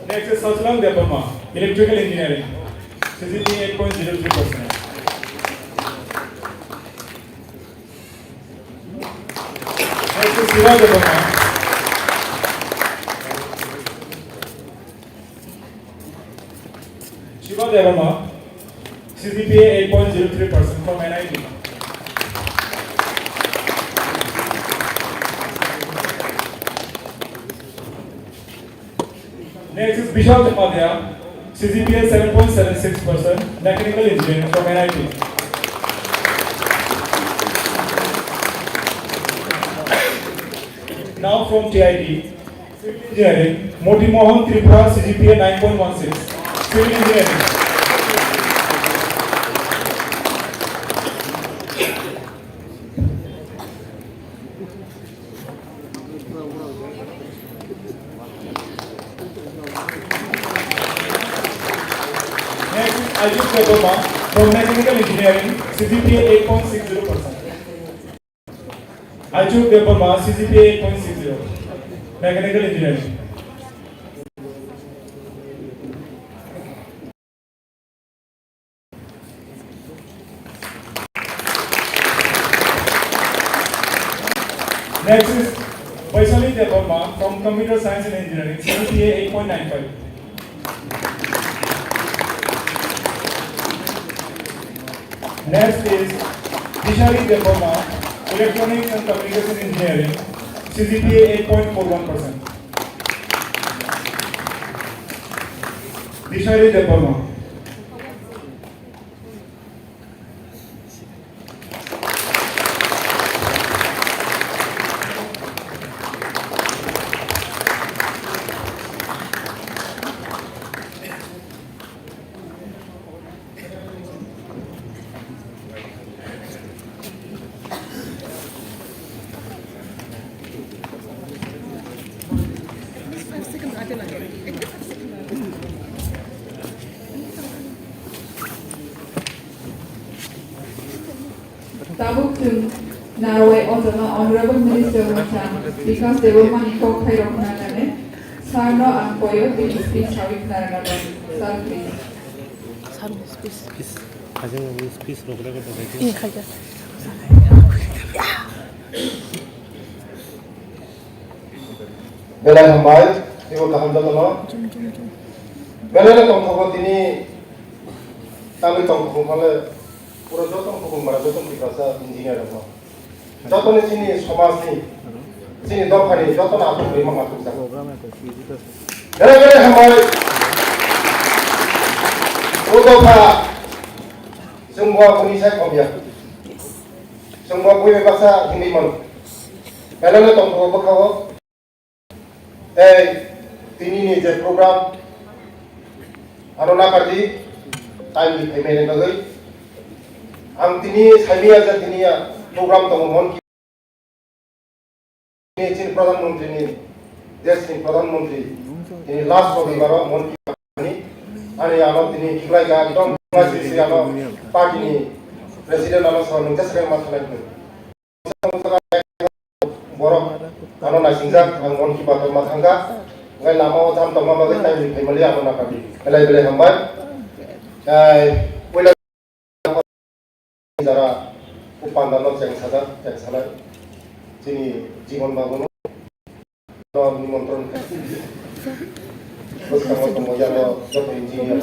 Next is Satlam Deparma, Electrical Engineering, CGPA 8.03%. Next is Shiva Deparma. Shiva Deparma, CGPA 8.03% from NIT. Next is Bishal Jamadya, CGPA 7.76%, Mechanical Engineering from NIT. Now from TIT, Civil Engineering, Moti Mohan TIPRA, CGPA 9.16, Civil Engineering. Next is Ajit Kadoma from Mechanical Engineering, CGPA 8.60%. Ajit Kadoma, CGPA 8.60, Mechanical Engineering. Next is Vaishali Debbarma from Computer Science and Engineering, CGPA 8.95. Next is Vishali Debbarma, Electronics and Communication Engineering, CGPA 8.41%. Vishali Debbarma. Tabuk to Norway on the Honorable Minister Wacham because they were money for Kairoknanane. Sarno and Poyo, the speech having Naranaban. Sir, please. Peace. 가정 스피스로 그래 그래. 예, 가자. Belai hambai, ibu kaham jatuh Belai tong thokot ini, kami tong thokong kale, pura jotong thokong mara jotong dikasa engineer apa. Jotong ni sini somasi, sini dokari, jotong aku beri mangatuk sak. Belai hambai, udoka, semua punisai komia, semua punya bahasa Hindi malu. Belai tong thokok bakawo. Ini je program Arona Kardi time di payment bagai ang tini saya aja tini ya program tomon ini cin Pradhan Mantri ni desh ni Pradhan Mantri ini last bagi baru mon ni ani alo tini kiklai ga dong masih si alo party ni presiden alo soal nunggu sering masalah itu borok alo nasingjak ang mon kibat matangga ngai lama jam tama bagai time di payment ya Arona Kardi belai hambai wala jara upandano ceng sada sini जीवन बागुनो तो निमंत्रण बस kamu temu jalo job engineer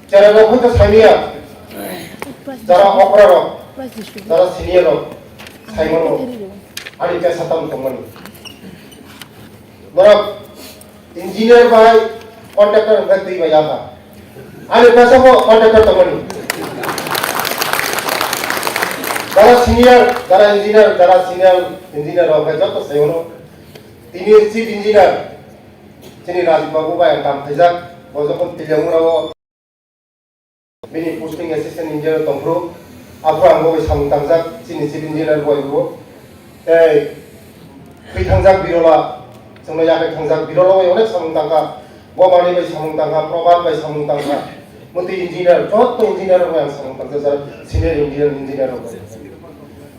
cara lo itu samia cara operator cara senior lo saimono ari ka satam teman borok engineer by contractor gati by yata ari pasal ko contractor teman Jara senior, jara senior engineer apa jatuh seyono. Ini chief engineer. Sini Rajiv Babu yang kam kerja, bosokon tiga murau. Bini posting assistant engineer tompro. Aku anggo samung tangjak, sini chief engineer boy bu. Kri tangjak birola, semua yang tangjak birola boy onek samung tangga. Gua mani boy samung tangga, probat boy samung tangga. Muti engineer, jatuh engineer boy yang samung tangga, jara senior engineer boy.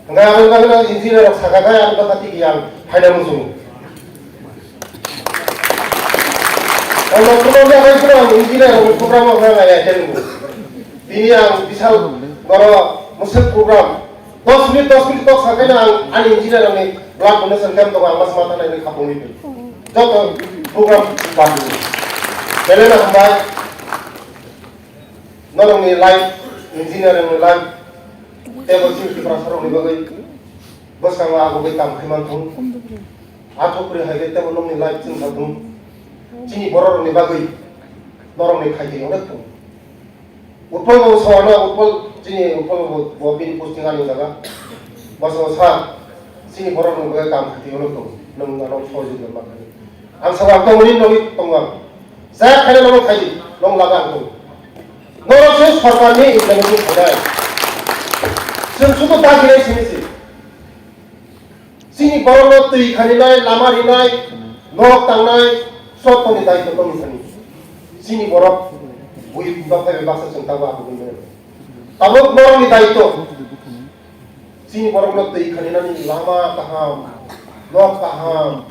Enggak ada engineer sakaka yang berkati yang hanya musuh. Kalau program yang itu engineer program apa ya jadi. Ini yang bisa kalau musuh program 10 menit tok sakanya an engineer ini belak menesan kan to mas mata ini kapung itu. Jatuh program baru. Jadi nak baik. Nolong ni live engineer yang live table sini di prasarong ni bagai bos kang aku betam khiman thung athok pri hai table nong ni live chin thung Sini borok ni bagai norong ni khai orang tu. Upal mau sawana upal sini upal mau bin postingan ni jaga. Basa sa sini borok ni bagai kam khai orang tu. Nang nang soju ni bagai. Ang sawang tu ni nong tonggang. Saya khai nong khai nong lagang tu. Norong se sarkar ni implementing khai. Sing sudah dah kira sini sih. Sini borok tu ikan ini lama ini norok tangnai. Short pun tidak itu pun misalnya, sini borok, bui bapak bebas sengkang aku bener. Tabuk borok tidak itu, sini borok nak ikan ini lama kaham, lok kaham,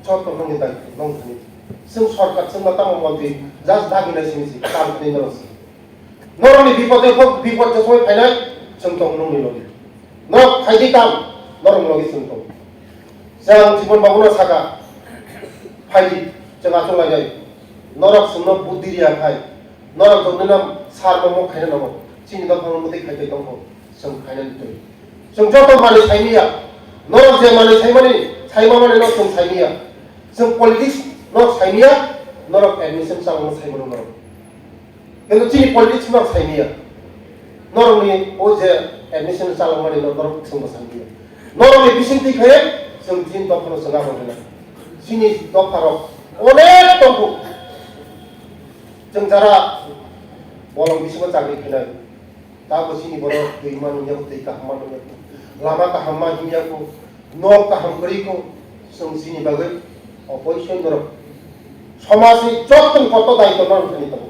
short pun tidak itu, nong sini. Sem shortcut sem mata membantu, just dah gila sini sih, kalau ini terus. Norong ni bipot sesuai final, sengkang nong ni logi. Norong haji tam, norong logi sengkang. Jangan cuma bangun saga, haji. Jangan cuma lagi, norak semua budi dia kai, norak tu nenam sar mau kai nenam, sini dah kamu mesti kai tu kamu, sem kai nenam tu. Sem jauh mana saya ni ya, norak je mana saya mana norak sem saya ni ya, sem politik norak saya ni ya, norak admission sang saya mana norak. Kalau sini politik norak saya ni ya, norak ni oje admission sang mana norak sem saya ni ya, norak ni bising ti kai, sem sini dah kamu sengaja mana, sini dah kamu. Onek tunggu, jengcara, walau bisa mencari kena, tak bersini borok keiman yang tiga hamman yang lama kahamman yang aku, nok kaham beriku, sini bagai opposition dorong, somasi jatuh foto dah itu non sini tahu,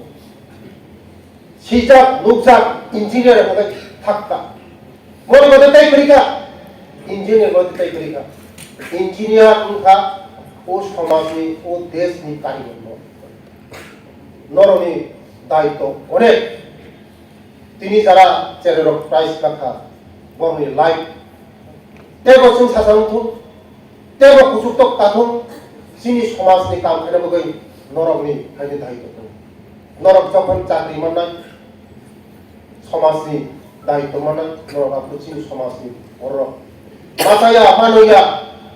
sijak, nukjak, engineer bagai fakta, mau bagai tay berika, engineer bagai tay berika, engineer unta. O समाज में ओ देश में कार्य करना नरोनी दायित्व अनेक तिनी जरा चेरेरो प्राइस रखा बरनी लाइफ तेबो जों सासांथु तेबो कुसुक्तक ताथुं सिनी समाज नि काम खाने बगै नरकनि खायनो दायित्व नरक जखन चाकरि मोननाय समाज नि दायित्व मोननाय नरकआ सिनी समाज नि बर मासाया मानया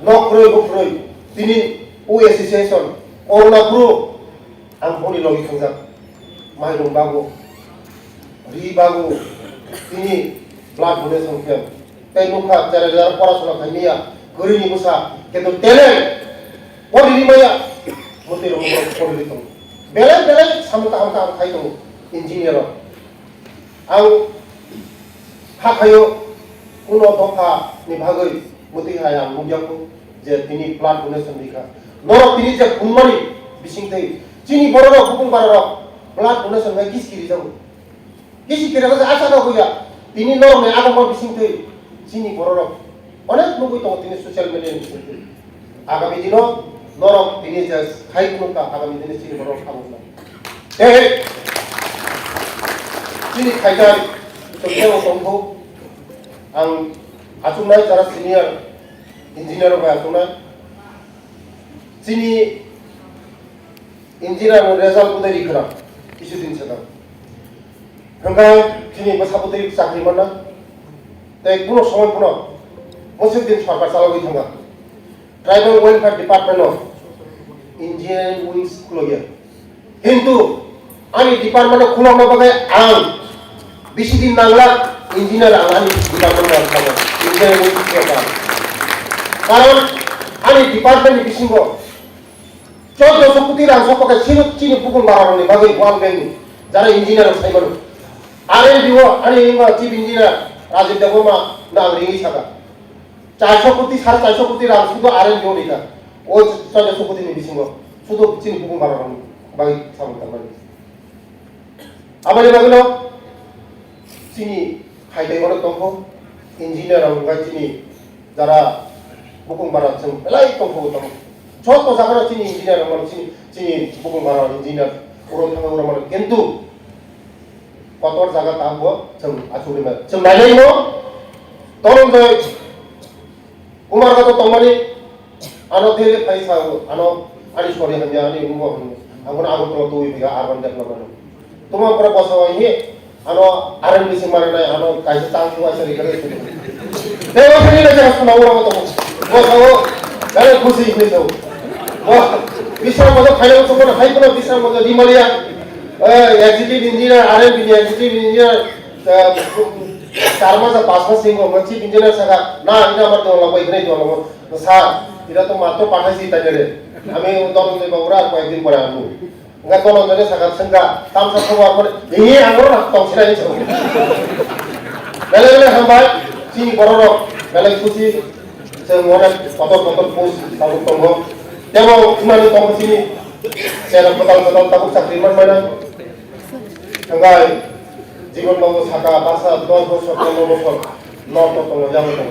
नख्रै बुख्रै तिनी O association, orang guru, ampuni logi tangga, mahirung bagu, bagu, ini blood donation camp. Tapi muka cara perasaan kami ya, guru ni musa, kita talent, orang ini maya, mesti orang itu. Bela sama kayu engineer, ang hak kayu, kuno toka ni bagai, mesti hayang mujaku, jadi ini blood donation dika. Norok ini je kumari bising teh. Cini borok hukum borok. Blood donation mai kis kiri jauh. Kisi kiri kalau asal aku ya. Ini norok mai agak mau bising teh. Cini borok. Onek nunggu itu ini sosial media bising teh. Agak begini norok ini je hai kuno ka agak begini cini borok kamu lah. Cini kaitan sosial tongko. Ang acunai cara senior engineer apa acunai. Sini engineer result puteri kena, isu din sedang. Hingga sini masa puteri sakri mana, tapi puno semua puno, masih din sarkar salah lagi hingga. Tribal Welfare Department of Engineering Wings kulogia. Hindu, ani department of kulong apa kaya ang, bisi din nangla engineer ang ani department of engineering wings kulogia. Karena ani department di bisinggo. Contoh seperti orang pakai cini pukul barang ni bagi uang bank jara engineer saya baru. Ada juga ada yang chief engineer Rajiv Degoma nang ringi saga. 400 koটি 450 koটি orang sudah ada juga ni kan. Oh contoh seperti ni bisinggo sudah cini pukul barang bagi sama teman. Apa dia bagi lo? Sini hai dai mana tongko engineer orang bagi cini jara pukul barang seng pelai tongko tongko. Contoh sekarang sini engineer orang sini bukan orang engineer orang tengah orang mana kentu kotor jaga tahu cem asuri mana cem nanya ini tolong deh umar kata tomani anak dia paisa anak adik sorry hanya ani umur aku tuh ibu ya arban dak mana tuma pernah pasal ini anak aran bising mana nih anak kaisa tangku aja di kerja itu dewa sini aja semua orang ketemu gua tahu dari kursi ini tahu Bisa mojo final semua hai kono bisa mojo di Malaysia executive engineer R&D executive engineer চার মাস আর 5 মাস Singo মচি engineer সাকা না এটা আমার তো লাগবে এখানেই তো লাগবে স্যার এটা তো মাত্র পাঠাইছি তাই রে আমি দরজে বাবুরা কয়েকদিন পরে আসবো nga tolong jane sakat sengga tam sa khawar pore ini angor na tong sirai chho bele bele hambai chini bororok bele kusi se ngora kotor pos tabu tonggo demo imani tong sini sera betal tabu sakri man mana ngai জীবন বাবু থাকা বাসা 10 বছর 15 বছর not তঙ্গ যাবে তঙ্গ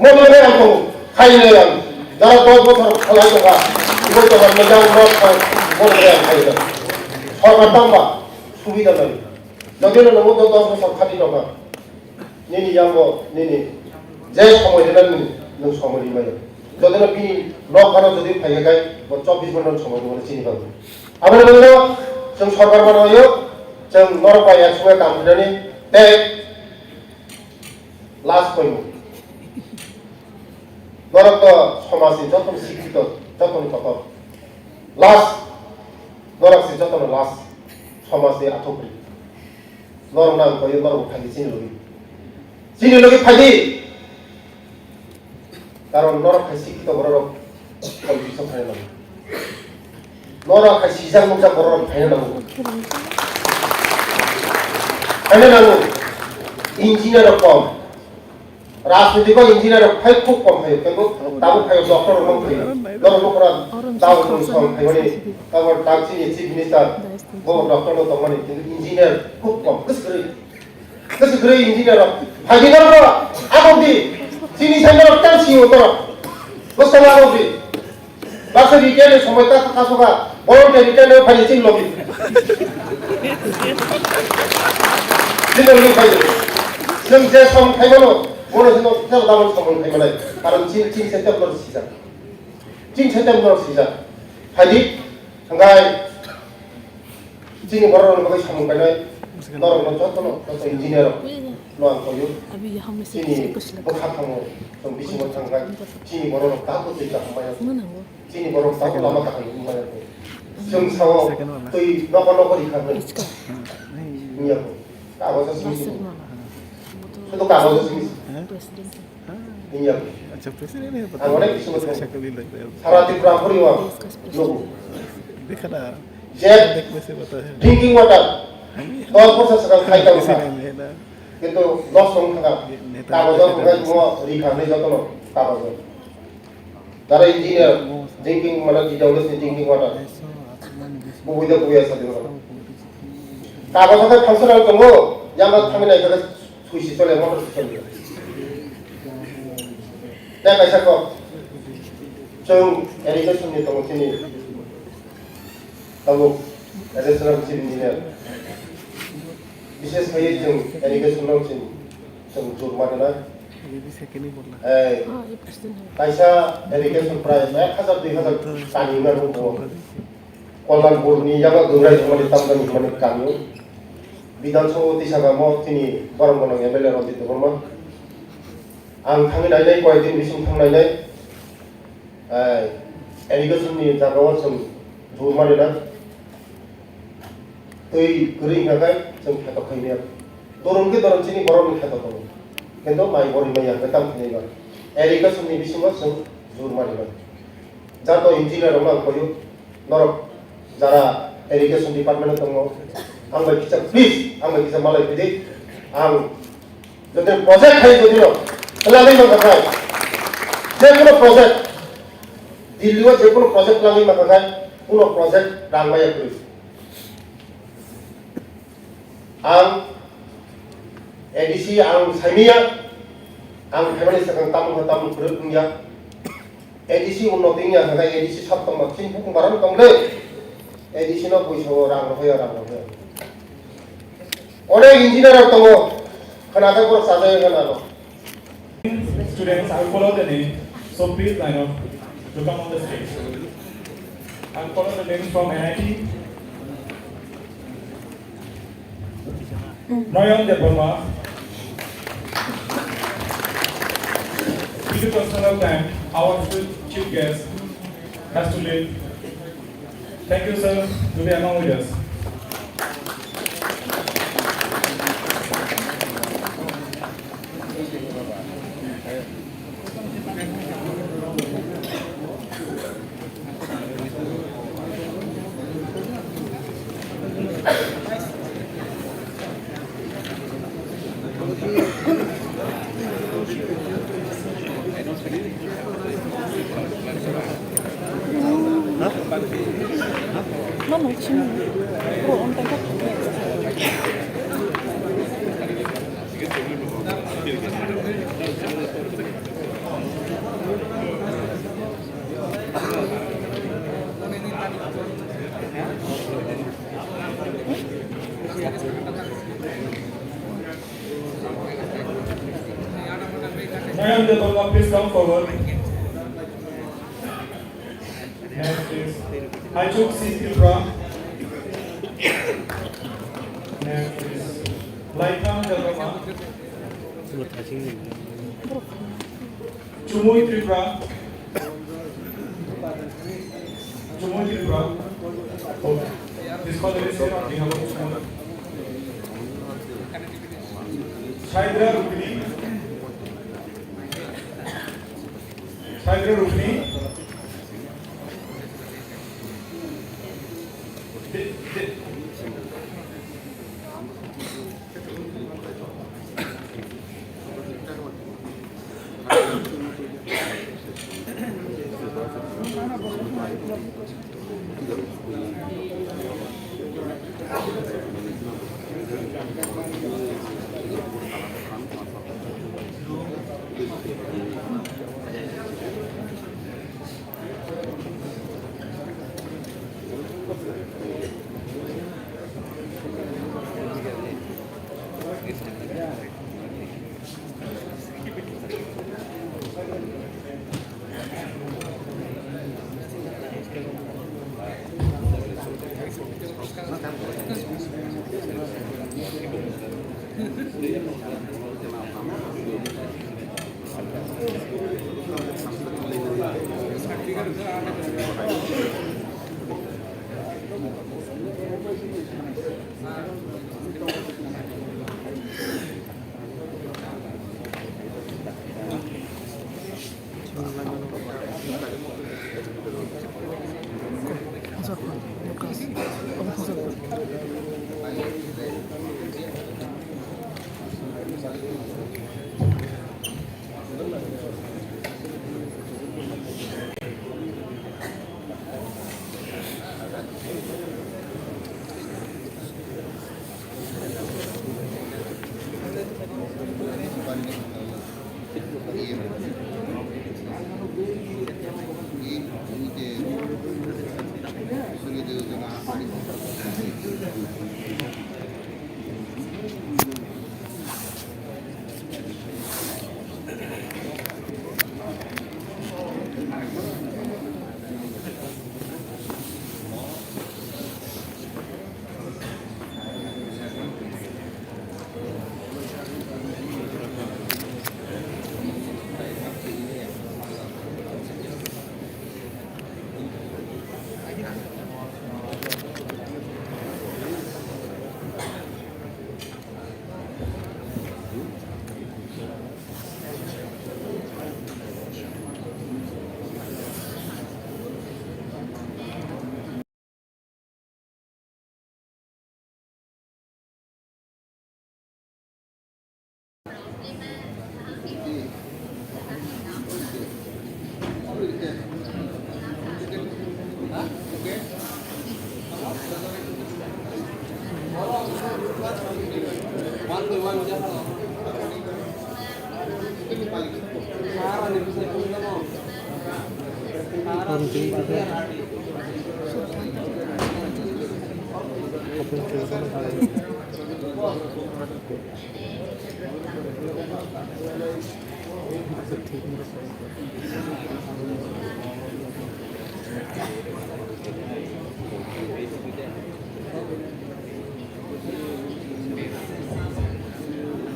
মনে রাখো খাইলে যারা 10 বছর খেলাই তোকা বলতে পারবে যাও নট মনে রাখো খাইলে সরকার দাম্বা সুবিধা নাই যদিও নব 10 বছর খালি তোকা নিনি যাবো নিনি যে সময় দিলেন নং সময় দিবাই যদিও বি নখানো যদি ফাইয়ে গায় 24 ঘন্টা সময় দিবলে চিনি পাবো আমরা বললো जों সরকার বানাयो जों नरपाय एकसुङै कामखौनि दै लास्ट पइन्ट नरक समाजनि जतन शिक्षित जतन कत लास्ट नरक से जतन लास्ट समाजनि आथोप्रि नरक नाम कयो नरक फाइदि चिनि लगी फाइदि कारण नरक खाय शिक्षित बररक कम्पिटिसन फाइनो नांगौ नरक खाय सिजां मुजा बररक फाइनो नांगौ फाइनो नांगौ इंजिनियर कम राजनीतिक इंजिनियर फाइ खूब कम फाइयो किन्तु दाबो फाइयो डक्टर कम फाइयो नरकफोरा दाबो सम फाइयोनि गावर टाक्सिनि चिफ मिनिस्टार गो डक्टर नो तमानि किन्तु इंजिनियर खूब कम गोसोगोरै इंजिनियर फाइदिनर आगोदि चिनि सेन्टार टासियो तर गोसोला आगोदि बासो रिटेल समय कासोगा भलन्टियार रिटेल फाइयो चिन लबि जों लुबैयो जों जे सम थाइबानो बर'जों फिसा दामोन सम थाइबालाय कारण चिन सेन्टार सिजा फाइदि थांगाय चिनि बर'नो बागै सम गायनाय नरनो जतन इंजिनियर नो आं कयो चिनि बखा थाङो जों बिसिम थांगाय चिनि बर'नो दाबो दैजा हमबाय चिनि बर' दाबो लामा थाखाय हमबाय जों साव दै नखर इखागोन नियाखौ कागज समिति itu kamu sih iya angone kisah salah TIPRA kuriwa logo jet drinking water और प्रोसेस का खाई का उठा किंतु लॉस होने का कागज का वो रिखाने जाता लो कागज दारा इंजीनियर ड्रिंकिंग मतलब की जरूरत नहीं ड्रिंकिंग वाटर वो विधि कोई ऐसा नहीं होगा कागज का फंक्शनल करो या मत हमें नहीं करें कुछ चले मोटर चले क्या कैसा को जों एरिगेशन नि दङ थिनि दाबो एडिशनल चिफ इंजिनियर विशेष गरी जों एरिगेशन नि जों जोर मादोना कैसा एरिगेशन प्राइस 1000 2000 कानि नांगौ दङ कल्याण बोर्डनि याबा गोराय जमानि तामदानि माने कामियो विधानसभा दिसागामो थिनि गरम गोनां एमएलए रन्जित बर्मा आं थांनानै कयदिन बिसिम थांनानै एरिगेशननि जागायाव जों जमारिना दै गोरै नागाय जों खेतक खायनो दरनके दरनसिनि बरनि खेतक दङ किन्तु माइ बरि माइया बेताम खायनो एरिगेशननि बिसिम जों जमारिना जातो इन्जिनियर मा कयो नरक जारा एरिगेशन डिपार्टमेन्ट दङ आं बायदिसा प्लिज आं बायदिसा मालाय बिदि आं जुदि प्रजेक्ट खायो जुदिनो लाङै माखाखाय जेकुनु प्रजेक्ट दिल्लीआव जेकुनु प्रजेक्ट लाङै माखाखाय कुनु प्रजेक्ट रांबाया करि आं एडिसि आं साइनिया आं फेमानि साखां तामु फोरोंगिया एडिसि उन्नतिनिया थाखाय एडिसि साबतमा थिन फुं बारान दंलै एडिसि न बैसो रां होया अनेक इंजिनियर दङ खोनादों साजाय खोनादों Students, I will follow the name, so please line up to come on the stage. I will follow the names from NIT. Noyon Deborma. Due to personal time, our chief guest has to leave Thank you, sir, to be among with us. Mano, tinha. Pô, não tem que. Madam Deborah, please come forward. Next is Achuk C. TIPRA. Next is Laikam Deborah. 이거 다 찍는 거. Chumuy TIPRA. Chumuy TIPRA. Okay. This father is here on behalf of school. Shaidra Rukni. Shaidra Rukni.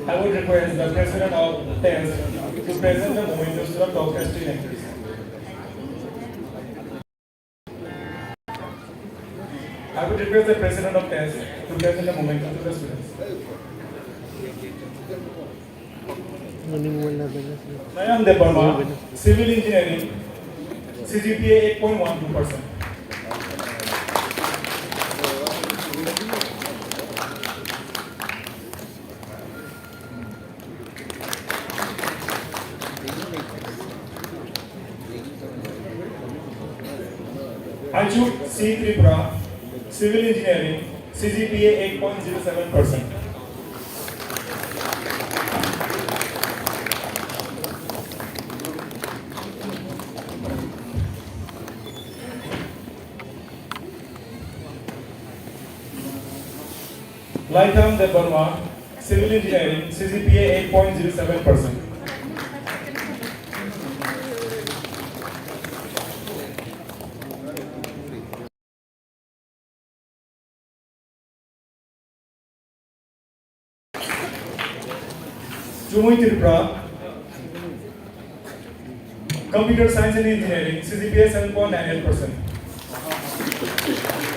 I would request the president of TENS to present the momentous to the broadcasting actors. I would request the President of TES to present a moment to the students. Nayan Department, Civil Engineering, CGPA 8.12%. I choose C TIPRA, Civil Engineering, CGPA 8.07%. Lightham de Burma, Civil Engineering, CGPA 8.07%. Jumui Tripura, Computer Science and Engineering, CGPA 7.98%.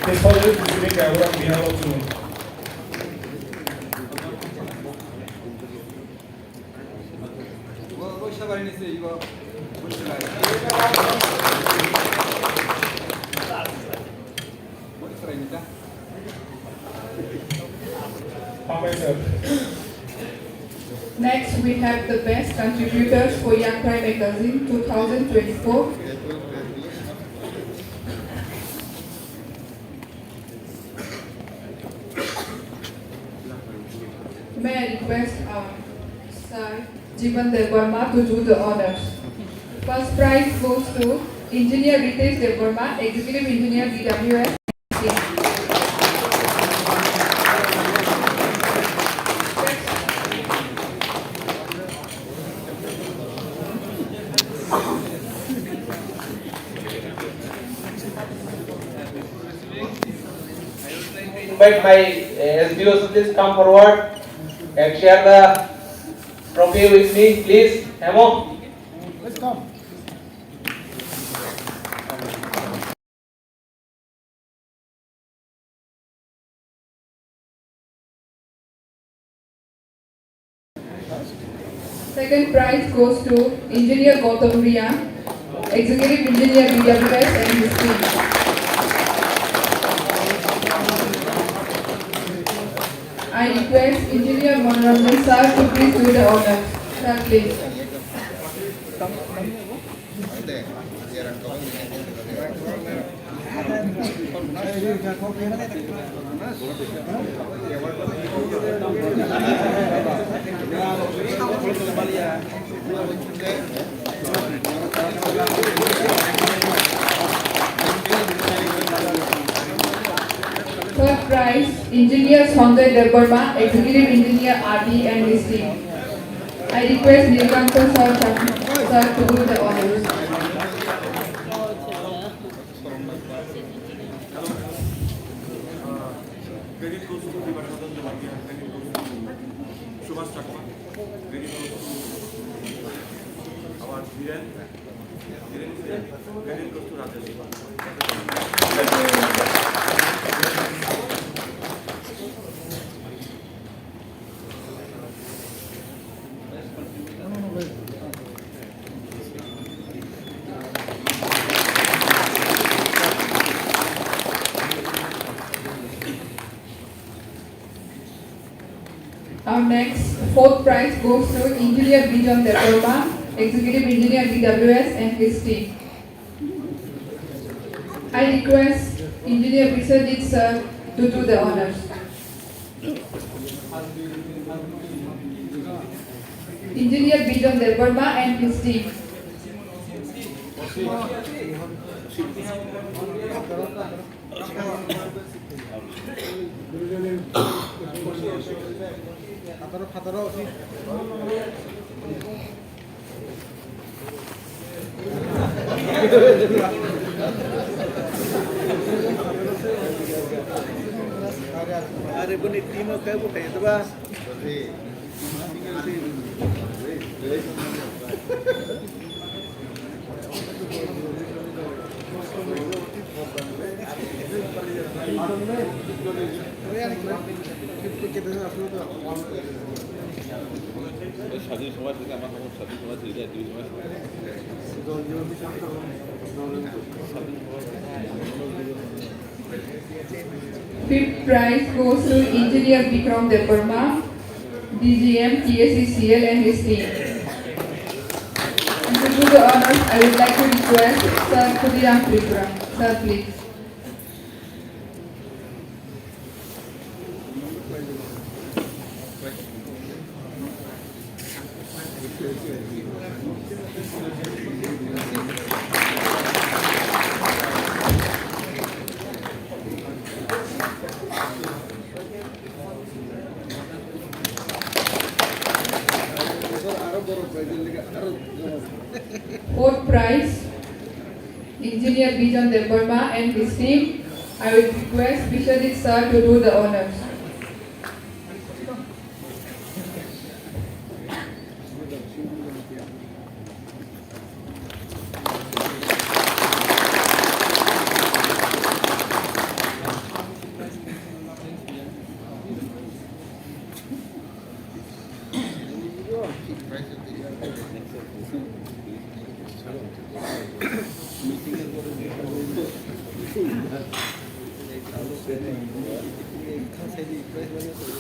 This college is receiving the award on behalf of Jumui. Next, we have the best contributors for Yakrai Magazine 2024. May I request our Sir Jivan Devarma to do the honors. First prize goes to Engineer Ritesh Devarma, Executive Engineer DWS. Invite my SBOs, please come forward and share the trophy with me, please. Hemo. Let's come. Second prize goes to Engineer Gautam Riya, Executive Engineer DWS and his team. I request Engineer Manoranjan sir to please do the honors. Sir, please. Third prize, Engineer Sanjay Devarma, Executive Engineer RD and his team. I request Nilkanta sir to do the honors. Our next fourth prize goes to Engineer Bijan Devarma, Executive Engineer DWS and his team. I request Engineer Biswajit sir to do the honors. Engineer Bijan Devarma and his team. স্বাধীন সমাজ থেকে আমার খবর স্বাধীন সমাজ থেকে দুই সমাজ Fifth prize goes to Engineer Vikram Deparma, DGM, TSCCL and his team. And to do the honors, I would like to request Sir Kudiyam TIPRA. Sir, please. Fourth prize, Engineer Bijan Deparma and his team. I will request Vishwadit Sir to do the honors.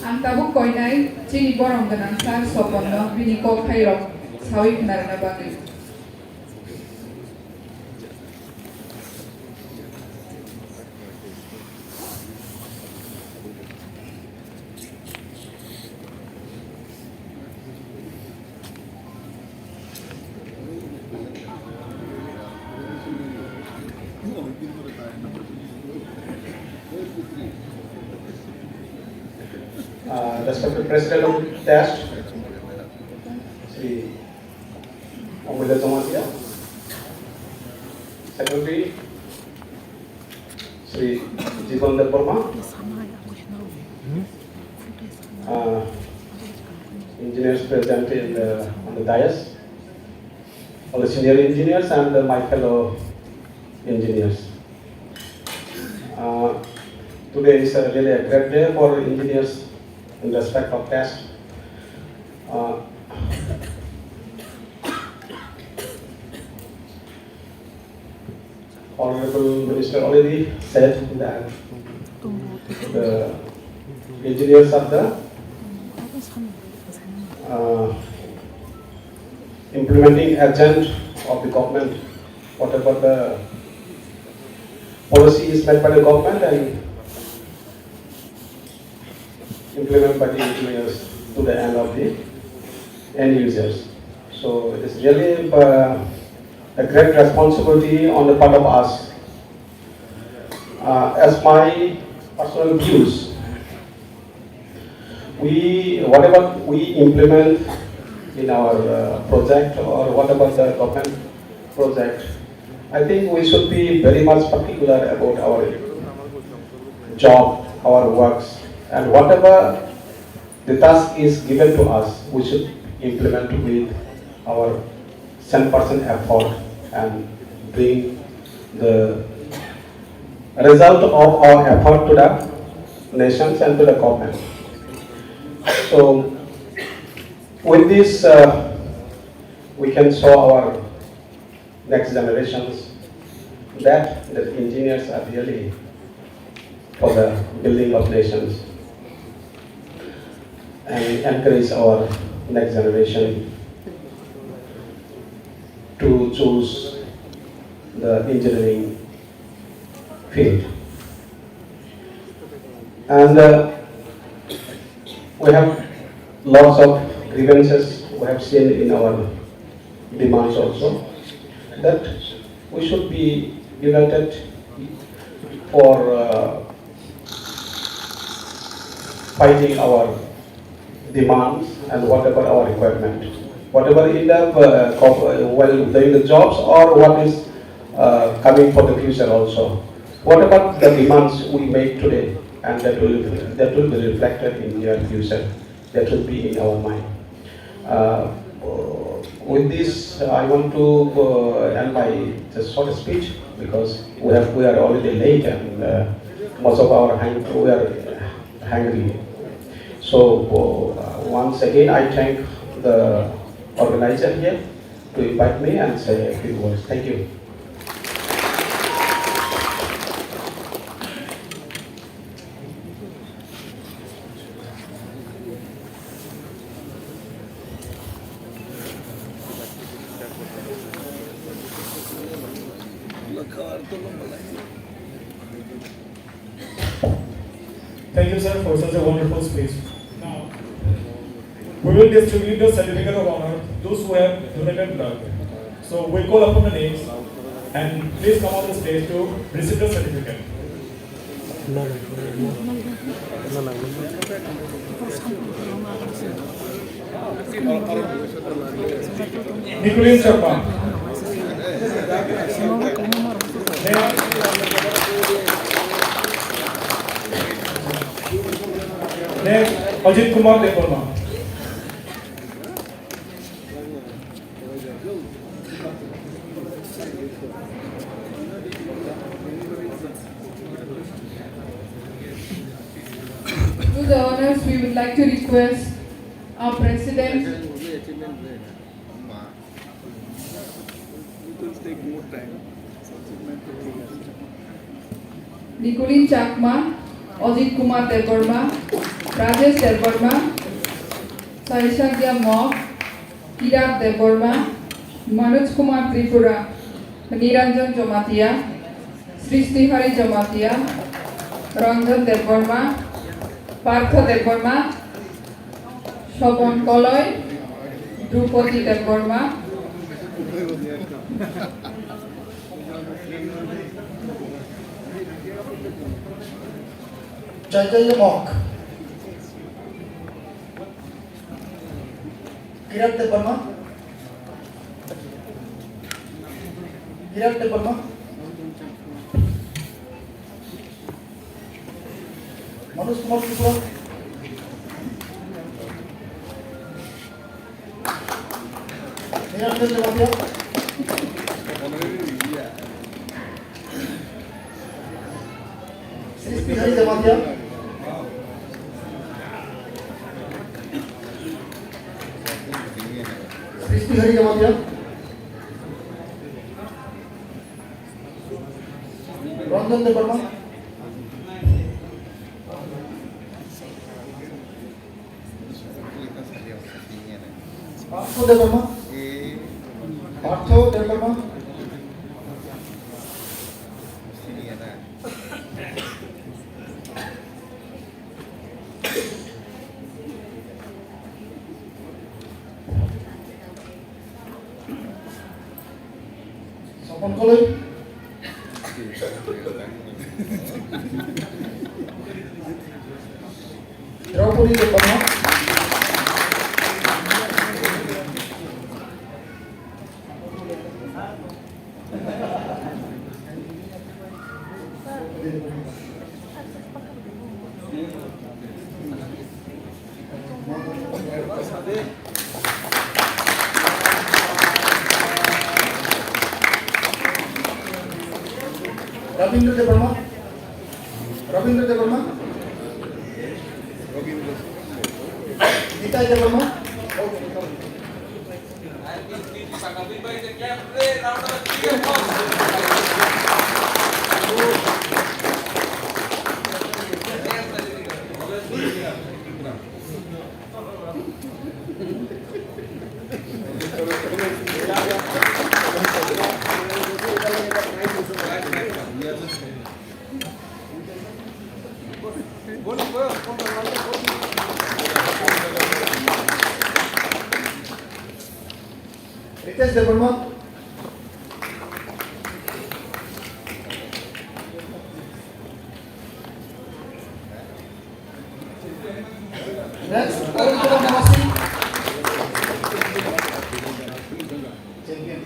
Ang tabuk koinai cini borong dengan sar sopono bini ko khairok sawi benar na bagi. Respected President of the test, Sri Amulya Jamatia, Secretary, Sri Jivan Deparma, engineers present on the dais, all the senior engineers and my fellow engineers. Today is really a great day for engineers in respect of test. Honorable Minister already said that the engineers are the implementing agent of the government. Whatever the policy is made by the government and implemented by the engineers to the end of the end users. So it is really a great responsibility on the part of us. As my personal views, whatever we implement in our project or whatever the government project, I think we should be very much particular about our job, our works, and whatever the task is given to us, we should implement with our 100% effort and bring the result of our effort to the nations and to the government. So with this, we can show our next generations that the engineers are really for the building of nations, and encourage our next generation to choose the engineering field. And we have lots of grievances we have seen in our demands also, that we should be united for fighting our demands and whatever our requirement, whatever in the while doing the jobs or what is coming for the future also. Whatever the demands we make today, and that will be reflected in your future, that will be in our mind. With this, I want to end my just short speech because we are already late, and most of our we are hungry. So once again, I thank the organizer here to invite me and say a few words. Thank you. Thank you, sir, for such a wonderful speech. Now, we will distribute the certificate of honor those who have donated blood. So we'll call upon the names and please come on the stage to receive the certificate. Nicolene Sharma. Next, Ajit Kumar Deparma. To the honors, we would like to request our president, Nicolene Chakma, Ajit Kumar Deparma, Rajesh Deparma, Saishagya Mok, Kirat Deparma, Manoj Kumar Tripura, Niranjan Jomatia, Srishti Hari Jomatia, Ranjan Deparma, Partha Deparma, Shobon Koloy, Drupati Deparma, Chaitanya Mok, Kirat Deparma, Manoj Kumar Tripura, Niranjan Jomatia, Srishti Hari Jomatia, Ranjan Deparma, Partho Deparma, Shobon Koloy, Draupadi Deparma, Ravindra Deparma, Nitai Deparma, Ritesh Deparma, next, Arun Kumar Nawasi, champion.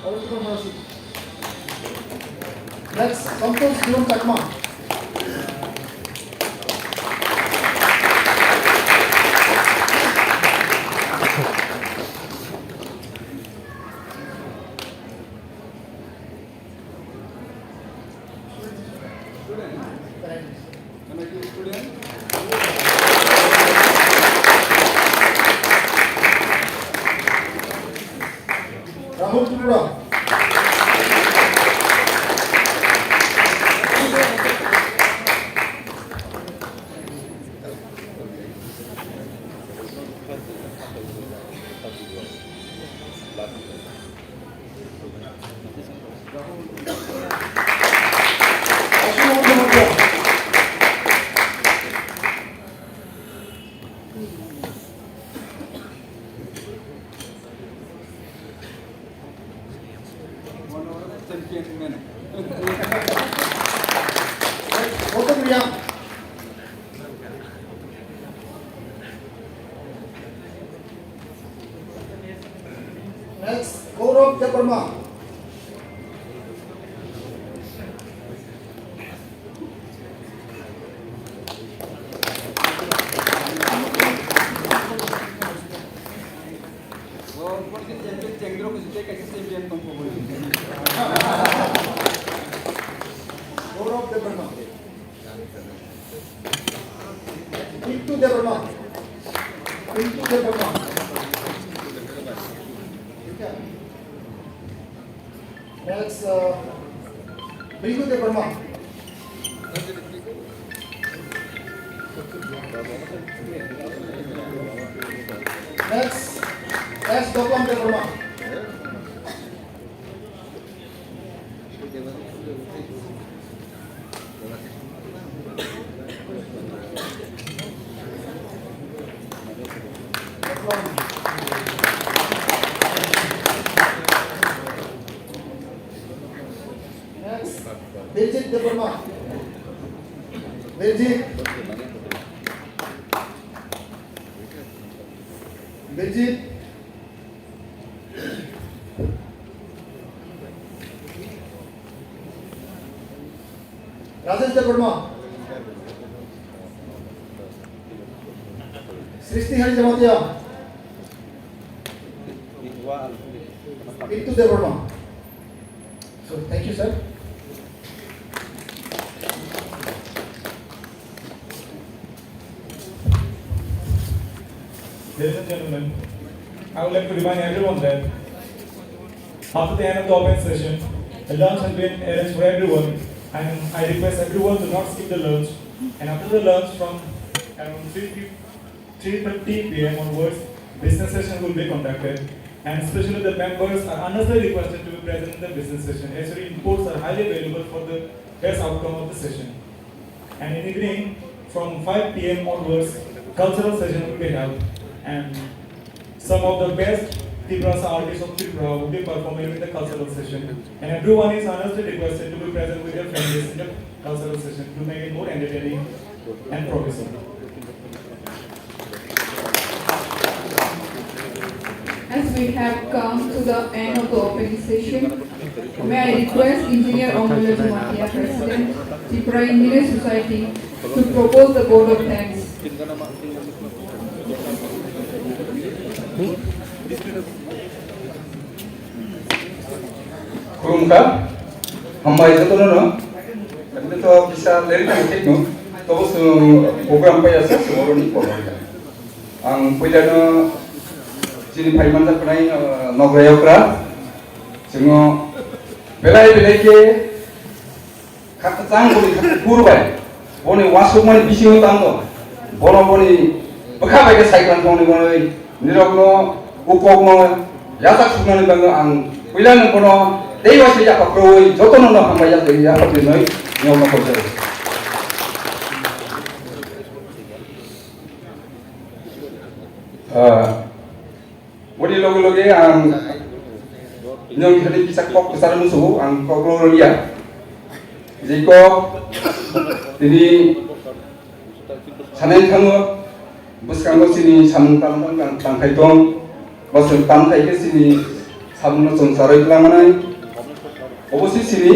Arun Kumar Nawasi. Next, Santosh Jivan Chakma. TIPRA. Next, TIPRA. Next, TIPRA. Next, TIPRA. Next, TIPRA. Rajesh TIPRA. Srishti Hari Jamatia. Itu TIPRA. So thank you, sir. Ladies and gentlemen, I would like to remind everyone that after the end of the open session, a lunch has been arranged for everyone, and I request everyone to not skip the lunch. And after the lunch, from around 3:30 p.m. onwards, business session will be conducted, and especially the members are earnestly requested to be present in the business session, as your inputs are highly valuable for the best outcome of the session. And in evening, from 5 p.m. onwards, cultural session will be held, and some of the best TIPRA artists of TIPRA will be performing in the cultural session. And everyone is earnestly requested to be present with their families in the cultural session to make it more entertaining and progressive. As we have come to the end of the opening session, may I request Engineer Omula Jumatia, President, TIPRA Engineer Society, to propose the vote of thanks. Kurumka, hamba itu tu no, tapi tu bisa dari kami cek no, terus program apa ya sih semua ni program. Ang pilihan no, jadi payment tak pernah nograya kera, semua belai ke, kata cang boleh kurban, boleh wasuk mana bising utang tu, boleh bekerja ke cyclan boleh nirok no, upok no, ya tak suka ni bangga ang pilihan no. Dewa saja pak Roy, jodoh nona hamba yang dari apa tu noi, nyawa nak kerja. Wadi logo ang nyong hari kisah kok besar musuh ang kok lolia. Jika ini sanen kamu bus kamu sini sampan tangkai dong, bus tangkai ke sini sampan sonsara itu mana? অবশ্যই সিনি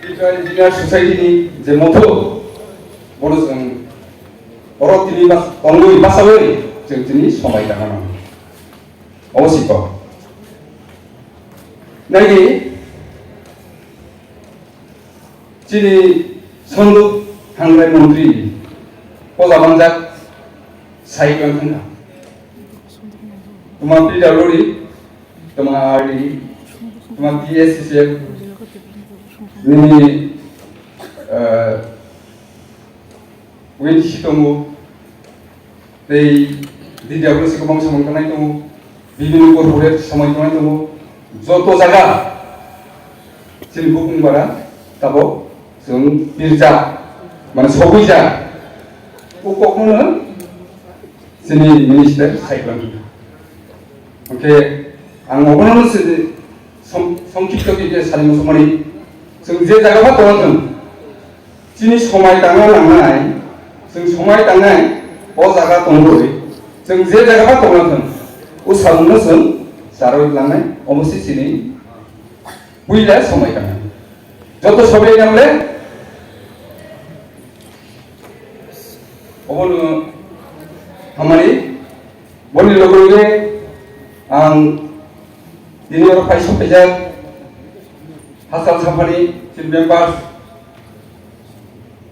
Tipra engineer সোসাইটিনি যে মতো বড় বড় তিনি বাস অঙ্গই বাসাবে जों दिनै समाय दानांगौ अबश्य नायगे दिनै सन्दुक हांग्राय मन्त्रि पजाबानजाक साइगोन होना तुमा पिडावलि teman RD, teman TSCCF, ini win sitomu, di diablo sih kemang sama kena itu, bibir korporat sama itu, joto jaga, sini bukan barang, tabo, sung pirja, mana sobuja, ukok mana, sini minister cyclone kita. Oke, ang obono sini 성격적인 이제 사진 소머리 성제자가 봤던 진이 소마이 땅을 낭나이 성 소마이 땅에 오자가 동로이 성제자가 봤던 우사운은 성 사로이 낭나이 어머시 진이 부이라 소마이 땅 저도 소베이 땅래 오늘 한마리 원리 로그에 ang ini orang paisa pejat hasil sampai tim members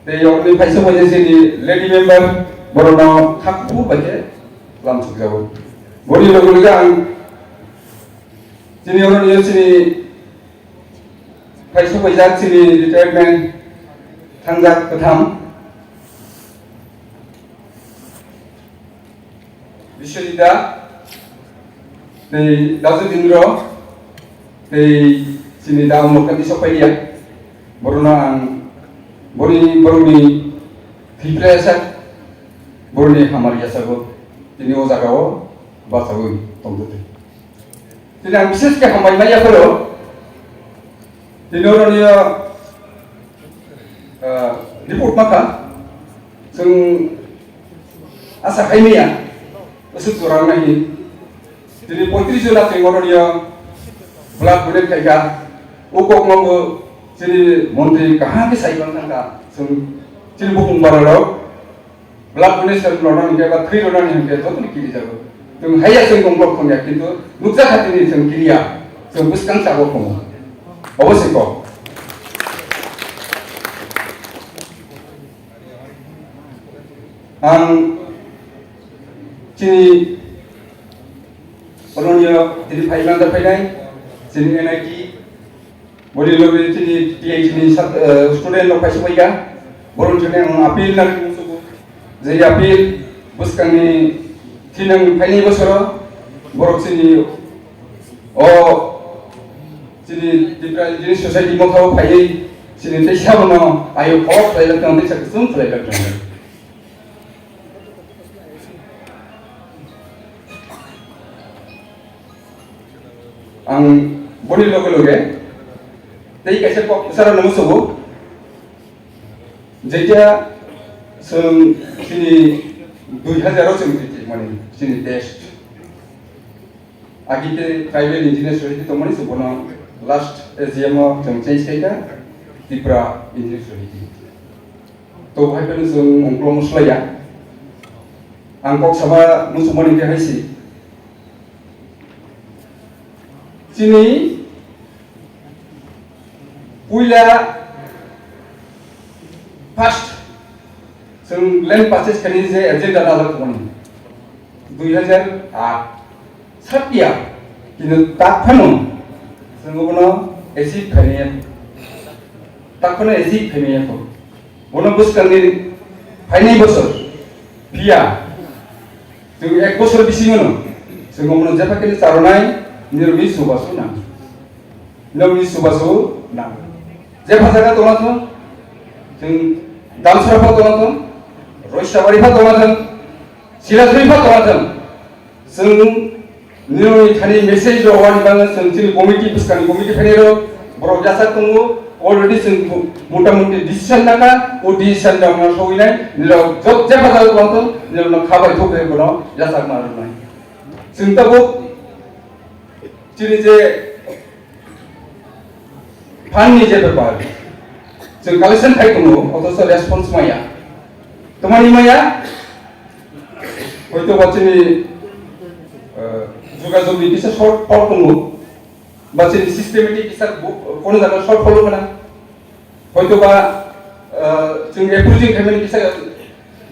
they orang paisa pejat sini lady member baru hak bu baca langsung jawab bodi lagu yang sini orang ini sini paisa pejat sini retirement tanggap ketam Biswajita dazu dindro sini da umur kan diso paiya borona ang boroni TIPRA sa boroni hamar ya sago sini o jagao basago tongdote sini ang bises ke hamai maya kolo sini oroni report maka sung asa kaimiya usut orang nahi jadi potri jula tengoro dia belak bulan kayak ukok ngomong jadi menteri kah ke saya bilang kan jadi bukan barang belak bulan saya bilang orang kayak bateri orang yang kayak tu kiri jago tu hanya saya ngomong pun ya gitu nuksa hati ni saya kiri ya saya buskan jago pun awas itu jadi Orangnya jadi failan terfailan, sini energi, bodi lebih jadi PhD student lo pasu baik borong jadi yang apil nak musuh, jadi apil bus kami tinang failai besar, borong sini jadi TIPRA jadi society mau tahu failai, sini tesya mana, ayo kau failai kan tesya kesum failai kan. ang bodi loge dei kaise ko sara namu sobo jeja sung sini 2000 sung mani sini test agite tribal engineer society to mani sobono last SGM jong change kaita TIPRA engineer society to bhai pen sung ongklo muslaya angkok sama musumani ke haisi sini puila first sung land purchase kani se agenda dalam koni 2008 Satya kini tak panu sung bono esi kani tak panu esi kani to bono bus kani final bosor pia tu ek bosor bisi ngono sung bono japa kini saronai Nirmi subasu na, nirmi subasu na. Jepah jaga tomaton, jeng damsrapa tomaton, roisabaripa tomaton, silasripa tomaton. Seng nirmi thani message rowan banget, seng ciri komiti buskan komiti penero, borok jasa tunggu, already seng muta-muti decision naka, decision dah mana soalnya, nilo jepah jaga tomaton, nilo nak kabar itu ke bono jasa mana rumai. Seng tabu Ciri je pani je berpal, so collection kai tunggu, atau so response maya, temani maya, itu baca ni juga zombie bisa short fall tunggu, baca ni systematic bisa kono jaga short fall mana, itu ba jeng approving kami bisa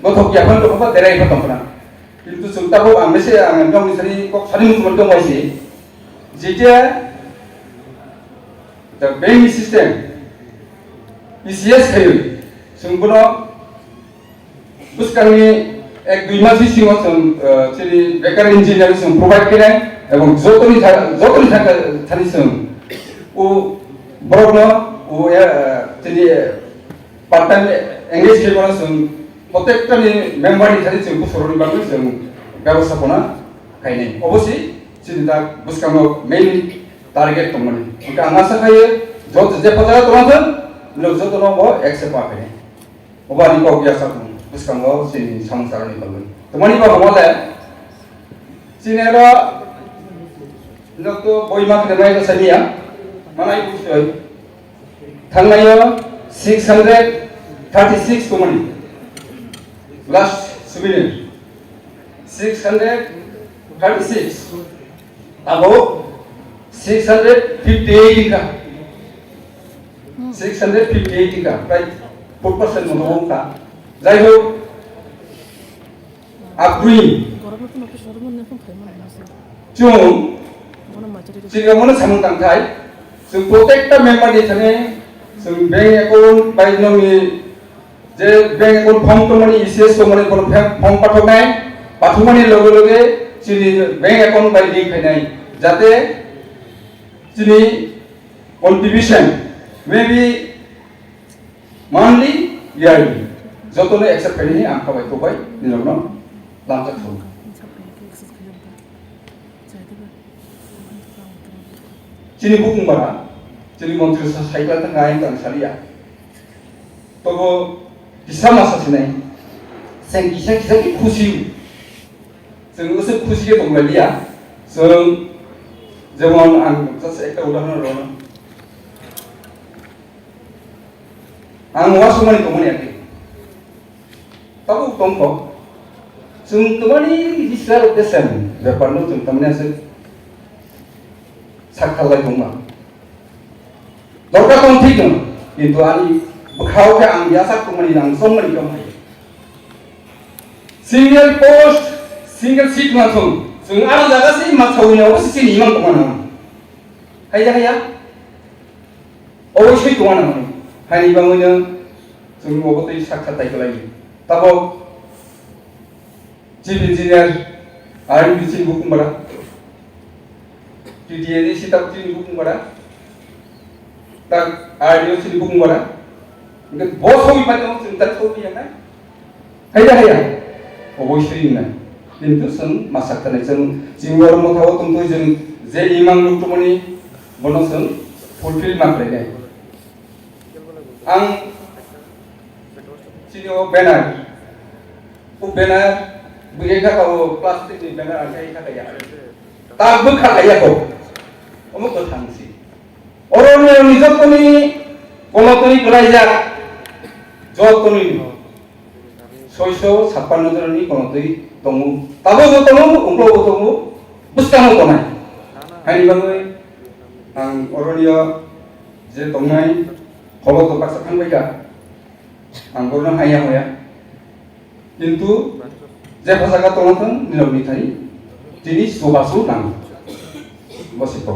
gotok ya kan tu apa derai apa tu mana, itu sudah tahu ambil sih, ambil misalnya kok sari muncul macam apa sih. যেটা the banking system PCS खायो जों কোনো बुसकांनि एक दुई मास सिगाङाव जों जेरै बेकार इन्जिनियार जों प्रभाइड खालाम এবং যতনি थानि जों ও बर'नो ও जेरै पार्ट टाइम एंगेज खालामना जों प्रत्येकटानि मेम्बारनि थानि जों बोसोरनि बागै जों व्यवस्थापना खायनाय अबশ্যই जों दा बुसकाङाव मेइन टारगेट दंमोन ओंखाय आं आसा खायो जत जे फाजा दंथों लोग जतनो बो एक्सेप्ट आखै अबानि बाव बियासा दं बुसकाङाव जोंनि संसारनि बागै तमानि बाव माले जिनेरा लोग तो बयमा खनाय सानिया मानाय बुसय थांनायो 636 कमानि लास्ट सुबिन 636 अब 658 का 658 का प्राय 4% मोनबावो का जाय हो आग्रुइ जों सिगाङावनो सांग्रांथाय जों प्रत्येकटा मेम्बारनि थाने जों बैंक एकाउन्ट बायनोनि जे बैंक एकाउन्ट फर्म तमानि इसेस तमानि फर्म पाठमानि लगे लगे जोंनि बैंक एकाउन्ट बायदि खायनाय जाहाथे जोंनि कन्ट्रिबिउसन मेबी monthly yearly जतनो एक्सेप्ट खायनायनि आं खाबाय थबाय दिनावनो लांजाथौ जोंनि बुंबारा जोंनि मन्थ्रि साइक्ला थांगाय आं सालिया तबो किसा मासासिनाय सें किसा की खुशी जों गोसो खुशी के दंलालिया जों जेमन आं जास्ट एक उदाहरण रनो आं वा समानि दंमोनयाखै ताबो दंखौ जों तमानि दिसलार देसन बेपारनो जों तमानियासो साखालाय दंमा दरकार दं ठीक दं किन्तु आंनि बखावखे आं यासा तमानि आं समनि दं सिंगल पोस्ट सिंगल सीट माथों जों आरो जागासै माथावनियाव सिनि इमान दंना हाया अबশ্যই दंना माने हानि बाङैनो जों अबतै साखाथाय गलायो ताबो चिफ इंजिनियर आर बिसिन बुकुमबारा टीटीए सिताब चिनि बुकुमबारा ता आरडिओ चिनि बुकुमबारा इनके बसोइ पादों जों ता थौबिया ना हाया अबশ্যই ना किन्तु जों मासाखानाय जों जिंगर मथाव तुमतो जों जे इमां लुक्तमनि बनो जों फुलफिल माख्लायनाय आं चिनियो बेनार उ बेनार बुझे थाकाव प्लास्टिक नि बेनार आखाय थाकाया ताबो खालायाखौ अमुक थांसि अरने निजतनि गलतनि गलायजा जतनि 656 जननि गलतै दङ ताबो जतनो उंग्लो दङ बुस्तानो दनाय हानि बाङै आं अरनिया जे दंनाय खलत बाक्सा थांबायगा आं गरनो हाया किन्तु जे भाषागा दङथों निरबनि थानि दिनि सबासु नां बसिखौ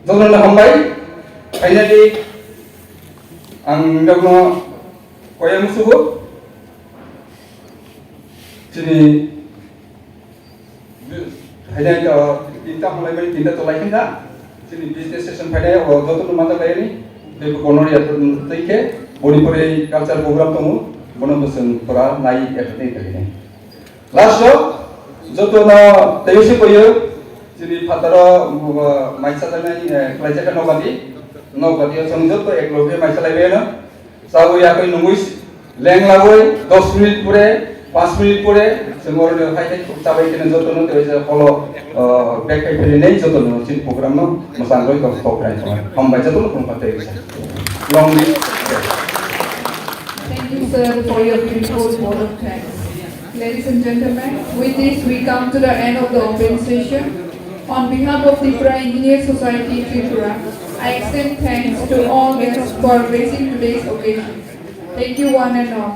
जनो हमबाय फाइनाली आं नगनो कयमुसुबो दिनि फाइनाली तिनटा हमलायबाय तिनटा तलायखिनदा दिनि बिजनेस सेसन फाइनाय जतनो माथा लायनि बेबो गनरिया तैखे बनिपरे कालचार प्रोग्राम दङ बनो बोसोन फरा नाय एटने थाखाय लास्ट जतनो तेइसे पयो जोंनि फातार माइसा जानाय क्लाइजाका नौबादि जों जत एकलगे माइसा लायबायनो जाबोयाखै नंगुइ लेंलाबोय 10 मिनिट परे 5 मिनिट परे जों ओरनो हाय जाबाय केन जतनो तेइसे फलो बेक फैफेलिनै जतनो सिन प्रोग्राम न मोसांगै कफराय हमबाय जतनो कमपाते लंलि Thank you, sir, for your beautiful vote of thanks. Ladies and gentlemen, with this we come to the end of the open session. On behalf of TIPRA Engineer Society TIPRA, I extend thanks to all guests for gracing today's occasion. Thank you one and all.